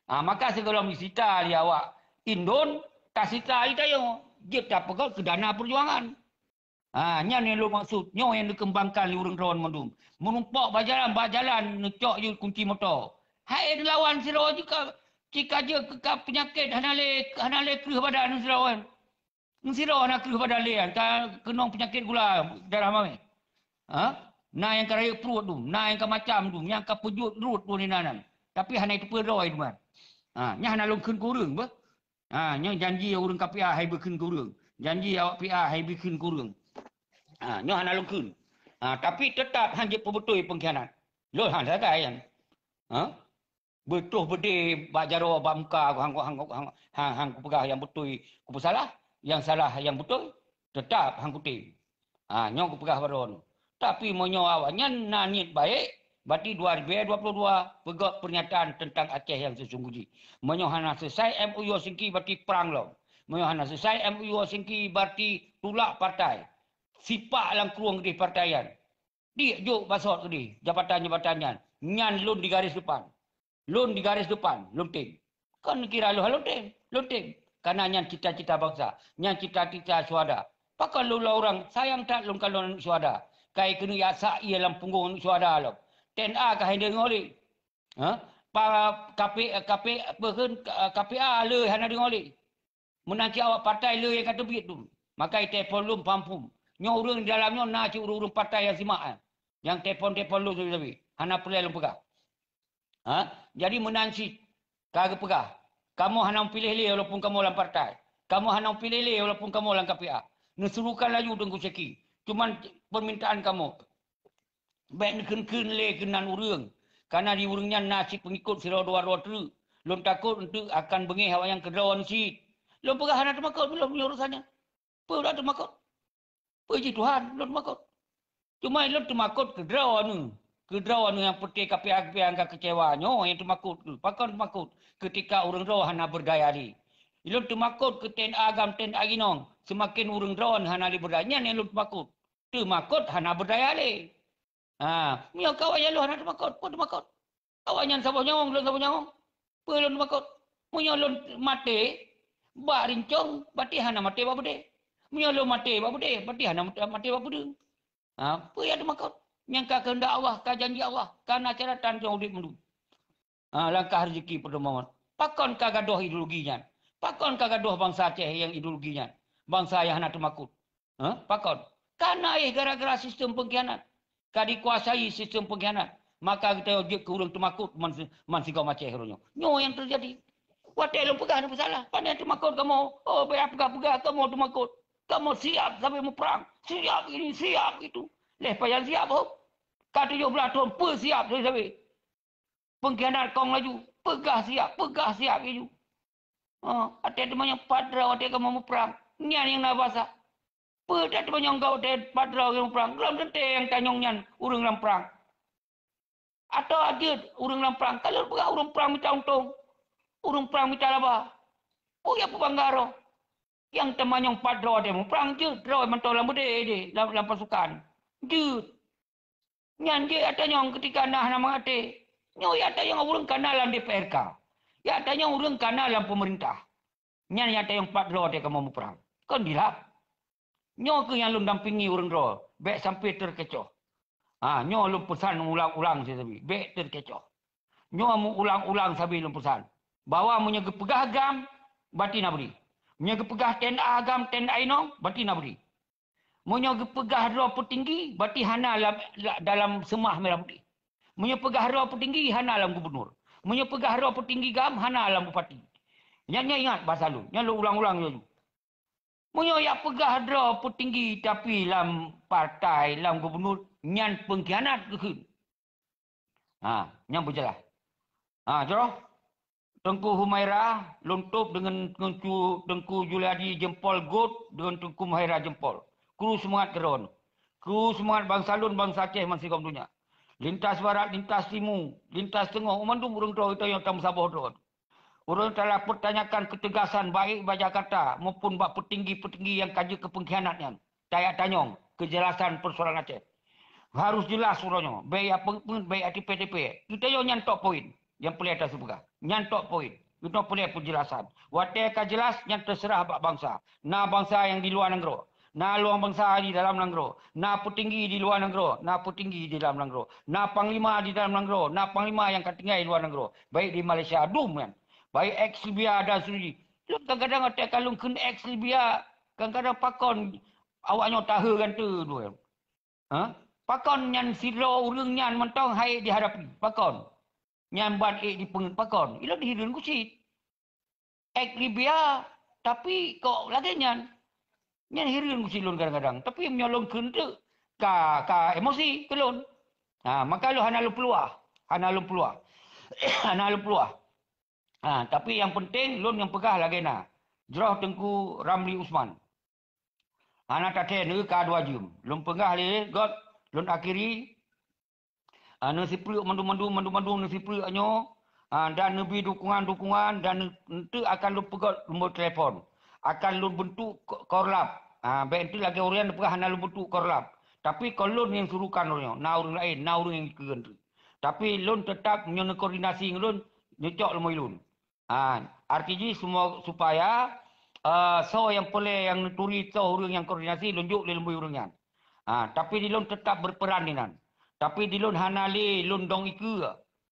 Maka segelam disita liawak. Indon tak sita ita yo. Dia tak pegang ke dana perjuangan. Nyan yang lo maksud. Nyo yang dikembangkan li urang rawan mandum. Menumpak bajalan necok je kunci motor. Hai lawan si rawan jika je ke penyakit hanale kerih badan si rawan. Si rawan nak kerih badan lian. Kenong penyakit gula darah mami. Nah yang keraya perut tu. Nah yang ke macam tu. Yang ke pejut rut tu ni nanan. Tapi hana itu peroi tu man. Nya hana long keun kurung ba. Nya janji orang KPA hai berkeun kurung. Janji awak PA hai berkeun kurung. Nya hana long keun. Tapi tetap hanjit perbetul pengkhianat. Lo han sakai yang. Betul berde bak jaro bak muka hang pegah yang betul ku salah. Yang salah yang betul tetap hang kutim. Nya ku pegah baron. Tapi monyo awaknya nanit baik. Berarti 2022 pegot pernyataan tentang Aceh yang sesungguhnya. Monyo hana selesai MOU Singki berarti perang lo. Monyo hana selesai MOU Singki berarti tulak partai. Sipak lang kruang di partaian. Dia juk basot di jabatan-jabatannya. Nyan lun di garis depan. Lun di garis depan, lun tim. Kan kira lu lun tim. Karena yang cita-cita bangsa. Yang cita-cita suada. Pakai lu orang sayang tak lu kalau suada. Kai kena ya sak ia dalam punggung suada lo. TNA kah hendak ngoli. Ha? KPA le hana ngoli. Menanti awak partai le yang kata biit tu. Maka telefon lu pampum. Nyo urang dalamnya nak urang partai yang simak. Yang telefon lu tu hana pelai lu pegang. Ha? Jadi menansi kagak pegah. Kamu hana pilih le walaupun kamu dalam partai. Kamu hana pilih le walaupun kamu dalam KPA. Nesurukan laju tengku seki. Cuman permintaan kamu. Baik ken le kenan urang. Karena di urangnya nasi pengikut sira dua tu. Lom takut untuk akan bengih awak yang kedrawan si. Lom pegah hana termakut belum urusannya. Apa dah termakut? Puji Tuhan, lom termakut. Cuma lom termakut kedrawan. Kedrawan yang peti KPA yang kecewanya yang termakut. Pakan termakut ketika orang roh hana berdaya ni. Ilun termakut ke ten agam ten aginong. Semakin orang roh hana li berdaya. Yang ilun termakut. Termakut hana berdaya ni. Mio kawan yang lu hana termakut. Apa termakut? Kawan yang sabah nyawang, lun sabah nyawang. Apa lun termakut? Mio lun mati. Bak rincong, bati hana mati apa bude. Mio lun mati apa bude. Bati hana mati apa bude. Apa yang termakut? Yang kau kehendak Allah, kau janji Allah. Karena cara tanjung udik mendu. Langkah rezeki pertemuan. Pakon kau gaduh ideologinya. Pakon kau gaduh bangsa Aceh yang ideologinya. Bangsa yang hendak termakut. Pakon. Karena gara-gara sistem pengkhianat. Kau dikuasai sistem pengkhianat. Maka kita ke urang termakut. Mansi kau Aceh. Nyo yang terjadi. Wadah lu pegang apa salah. Pandai termakut kamu. Oh, biar pegang-pegang kamu termakut. Kamu siap sampai mau perang. Siap ini, siap itu. Lepas yang siap oh. Kau 17 tahun persiap sampai. Pengkhianat kau laju. Pegah siap itu. Ada teman yang padra, ada kamu mau perang. Nian yang nak bahasa. Ada teman yang kau ada padra yang perang. Dalam tentu yang tanyongnya urang dalam perang. Atau ada urang dalam perang. Kalau pegah urang perang minta untung. Urang perang minta apa? Oh ya pebanggaro. Yang teman yang padra ada mau perang je. Draw mentol dalam bude dalam pasukan. Je. Nyan dia ada yang ketika nak mengate. Nyo ya ada yang urang kana dalam DPRK. Ya ada yang urang kana dalam pemerintah. Nyan ya ada yang padra dia kamu mau perang. Kan dilap. Nyo ke yang lu dampingi urang ro. Baik sampai terkecoh. Nyo lu pesan ulang-ulang sabi. Baik terkecoh. Nyo mu ulang-ulang sabi lu pesan. Bahawa punya pegah agam bati nak beri. Punya pegah ten agam ten ainong bati nak beri. Punya pegah roh petinggi bati hana dalam semah merah putih. Punya pegah roh petinggi hana dalam gubernur. Punya pegah roh petinggi gam hana dalam bupati. Nyanya ingat bahasa lu. Nyanya lu ulang-ulang dulu. Punya ya pegah roh petinggi tapi dalam partai, dalam gubernur nyan pengkhianat ke. Nyam berjelas. Contoh Tengku Humaira luntup dengan Tengku Juliadi jempol god dengan Tengku Humaira jempol. Kru semangat keron. Kru semangat bangsa Lun, bangsa Aceh masih kaum dunia. Lintas barat, lintas timur, lintas tengah. Umandung urang tua kita yang tamu sabah tu. Urang telah pertanyakan ketegasan baik bagi Jakarta maupun bak petinggi-petinggi yang kaji kepengkhianatnya. Tayak tanyong kejelasan persoalan Aceh. Harus jelas urangnya. Baik baik PDP. Kita yang nyantok poin. Yang pelih atas sebegah. Nyantok poin. Kita pelih penjelasan. Wadah jelas yang terserah bangsa. Bangsa yang di luar negara. Luar bangsa di dalam negara. Petinggi di luar negara. Petinggi di dalam negara. Panglima di dalam negara. Panglima yang ketinggai di luar negara. Baik di Malaysia. Adum kan. Baik ex-Libya dan suri. Kadang-kadang ada kalau kena ex-Libya. Kadang-kadang pakon. Awaknya tahu kan tu. Pakon yang silo urang yang mentang hai dihadapi. Pakon. Nyambat di pengpakon. Ilo dihidun kusit. Libya. Tapi kok lagi nyan. Nyan hirun kusit lun kadang-kadang. Tapi menyolong kentu. Ka emosi ke lun. Maka lu hana lu peluah. Hana lu peluah. Tapi yang penting lun yang pegah lagi na. Jerah Tengku Ramli Usman. Hana tate ni ka 2 jam. Lun pegah li. God. Lun akhiri. Nasi peluk mandu nasi peluk anyo dan lebih dukungan dan nanti akan lu pegat nombor telefon akan lu bentuk korlap baik itu lagi orang yang pernah lu bentuk korlap tapi kalau lu yang suruhkan orang orang lain orang yang kegentu tapi lu tetap nyono koordinasi lu nyocok lu lun artinya semua supaya So yang boleh yang turi so urang yang koordinasi lunjuk le lembui urangnya. Tapi dilun tetap berperan dinan. Tapi dilun hanali lun dong iku.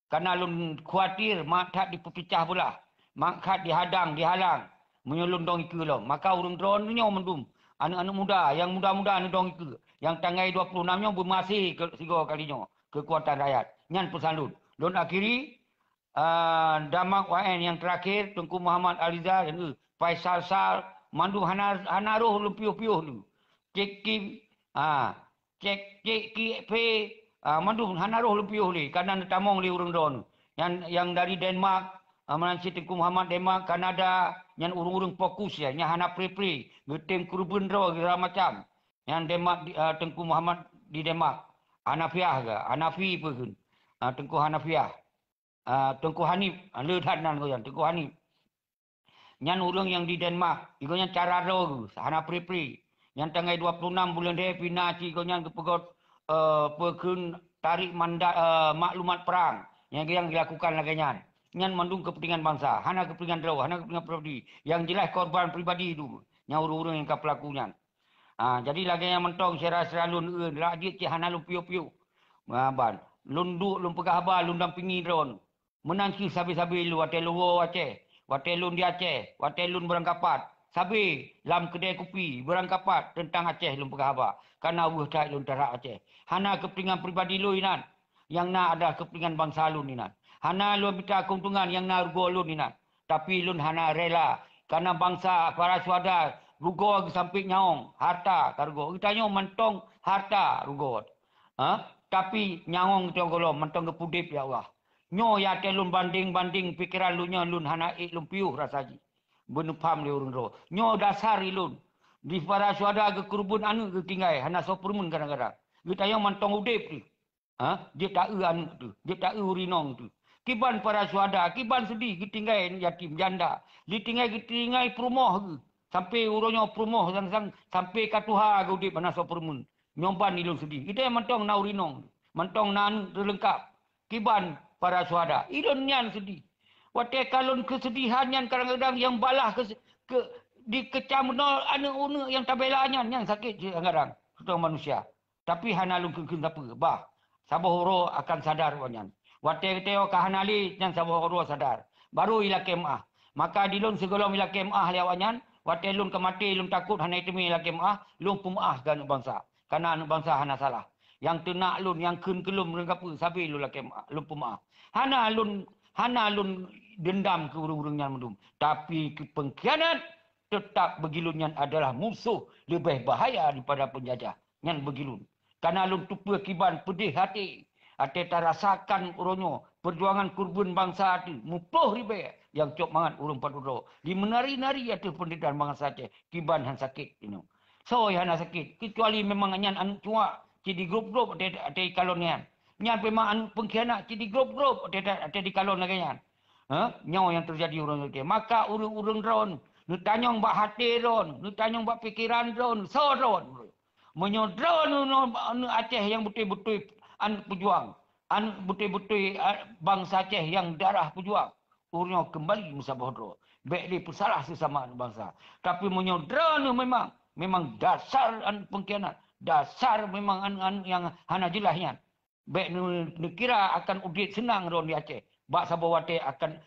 Karena lun khawatir mak tak dipecah pula. Mak kat dihalang. Menyulun dong iku lo. Maka urang drone ni mendum. Anak-anak muda, yang muda-muda anu dong iku. Yang tanggal 26 nya bermasih ke sigo kalinya kekuatan rakyat. Nyan pesan lun akhiri Damak WN yang terakhir Tengku Muhammad Aliza dan Faisal Sal mandu hanaruh lu piuh-piuh lu. Cek ki mandu hanaruh lu piuh li karena tamong li urang don. Yang dari Denmark Menansi Tengku Muhammad Denmark Kanada yang urung-urung fokus ya nya hana pri-pri getem kurben ro segala macam. Yang Denmark Tengku Muhammad di Denmark. Hanafiah ke? Hanafi pun. Tengku Hanafiah. Tengku Hanif. Lehat nan ko yan. Tengku Hanif. Nyan urang yang di Denmark. Iko nyan cara ro. Hana pri-pri. Yang tanggal 26 bulan dia pina ci ko nyan kepegot pekun tarik mandat maklumat perang. Yang dilakukan lagi nyan. Nyan mandung kepentingan bangsa. Hana kepentingan ro. Hana kepentingan pribadi. Yang jelas korban pribadi itu. Yang urang-urang yang kapelakunya. Jadi lagi yang mentong sera-sera lun rajit cik hana lun piu-piu. Ban. Lun duk, lun pegah abal, lun dampingi drone. Menangki sabi-sabi lu, wate luwo Aceh. Wate lun di Aceh. Wate lun berangkapat. Sabi, lam kedai kopi, berangkapat tentang Aceh lun pegah abal. Karena wuh tak lun tarak Aceh. Hana kepentingan pribadi lu inan. Yang nak ada kepentingan bangsa lun inan. Hana lu minta keuntungan yang nak rugo lun inan. Tapi lun hana rela. Karena bangsa para suada rugo sampai nyaong harta kargo kita nyo mentong harta rugo tapi nyaong tio golo mentong ke pudip ya Allah nyo ya te lun banding pikiran lu nyo lun hana lun piuh rasaji benupam le urun ro nyo dasar lun di para suada ke kurbun anu ke tinggai hana sopurmun kadang-kadang kita nyo mentong udip tu dia tak anu tu dia tak urinong tu kiban para suada kiban sedih ketinggai yatim janda ditinggai perumoh ke sampai urunyo promoh sampai katuha gaudi panas permun nyompan ilung sedih ite mentong naurinong mentong nan lengkap kiban para suada idon nyan sedih wate kalon kesedihan nyan kadang-kadang yang balah ke di kecamno anu yang tabelanya yang sakit kadang-kadang setengah manusia tapi hanalung keun apa bah sabohoro akan sadar wanyan wate teo kahanali yang sabohoro sadar baru ila kemah maka dilun segala ila kemah lawanyan wate lun kemati lun takut hana itemi lagi maah lun pemaah kan bangsa karena anak bangsa hana salah yang tenak lun yang kun kelum lengkap sabi lun lagi maah lun pemaah hana lun dendam ke urung-urungnya mendum tapi pengkhianat tetap begilunnya adalah musuh lebih bahaya daripada penjajah nyan begilun karena lun tupu kiban pedih hati tak rasakan uronyo perjuangan kurbun bangsa itu mupoh ribe yang cok mangat urung paduro di menari-nari atu pendidikan bangsa Aceh kiban han sakit ino so hana sakit kecuali memang nyan an cua di grup-grup ada kalonian nyan memang an pengkhianat di grup-grup ada di kalon lagi nyan nyaw yang terjadi urang itu maka urung drone nu tanyong bak hati drone nu tanyong bak pikiran drone so drone menyodron nu Aceh yang betul-betul an pejuang an betul-betul bangsa Aceh yang darah pejuang urang kembali musabahro baik dia bersalah sesama bangsa tapi menyodron memang dasar an pengkhianat dasar memang an yang hana jelahnya baik nu kira akan udit senang ron di Aceh bak sabawate akan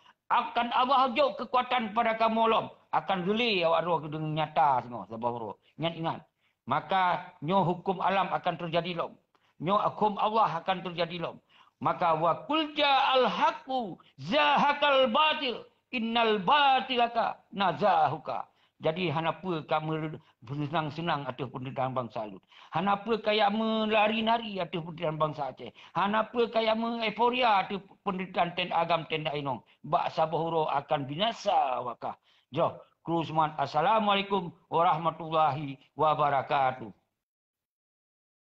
abah jauh kekuatan pada kamu lom akan geli awak roh dengan nyata semua sabahro ingat maka nyo hukum alam akan terjadi lom nyo hukum Allah akan terjadi lom maka wa qul ja'al haqqu zahaqal batil innal batilaka nazahuka jadi hanapa kamu bersenang-senang atas penderitaan bangsa lu hanapa kayak melari-nari atas penderitaan bangsa Aceh hanapa kayak euforia atas penderitaan agam tenda inong bak sabahuro akan binasa wakah jo Krusman assalamualaikum warahmatullahi wabarakatuh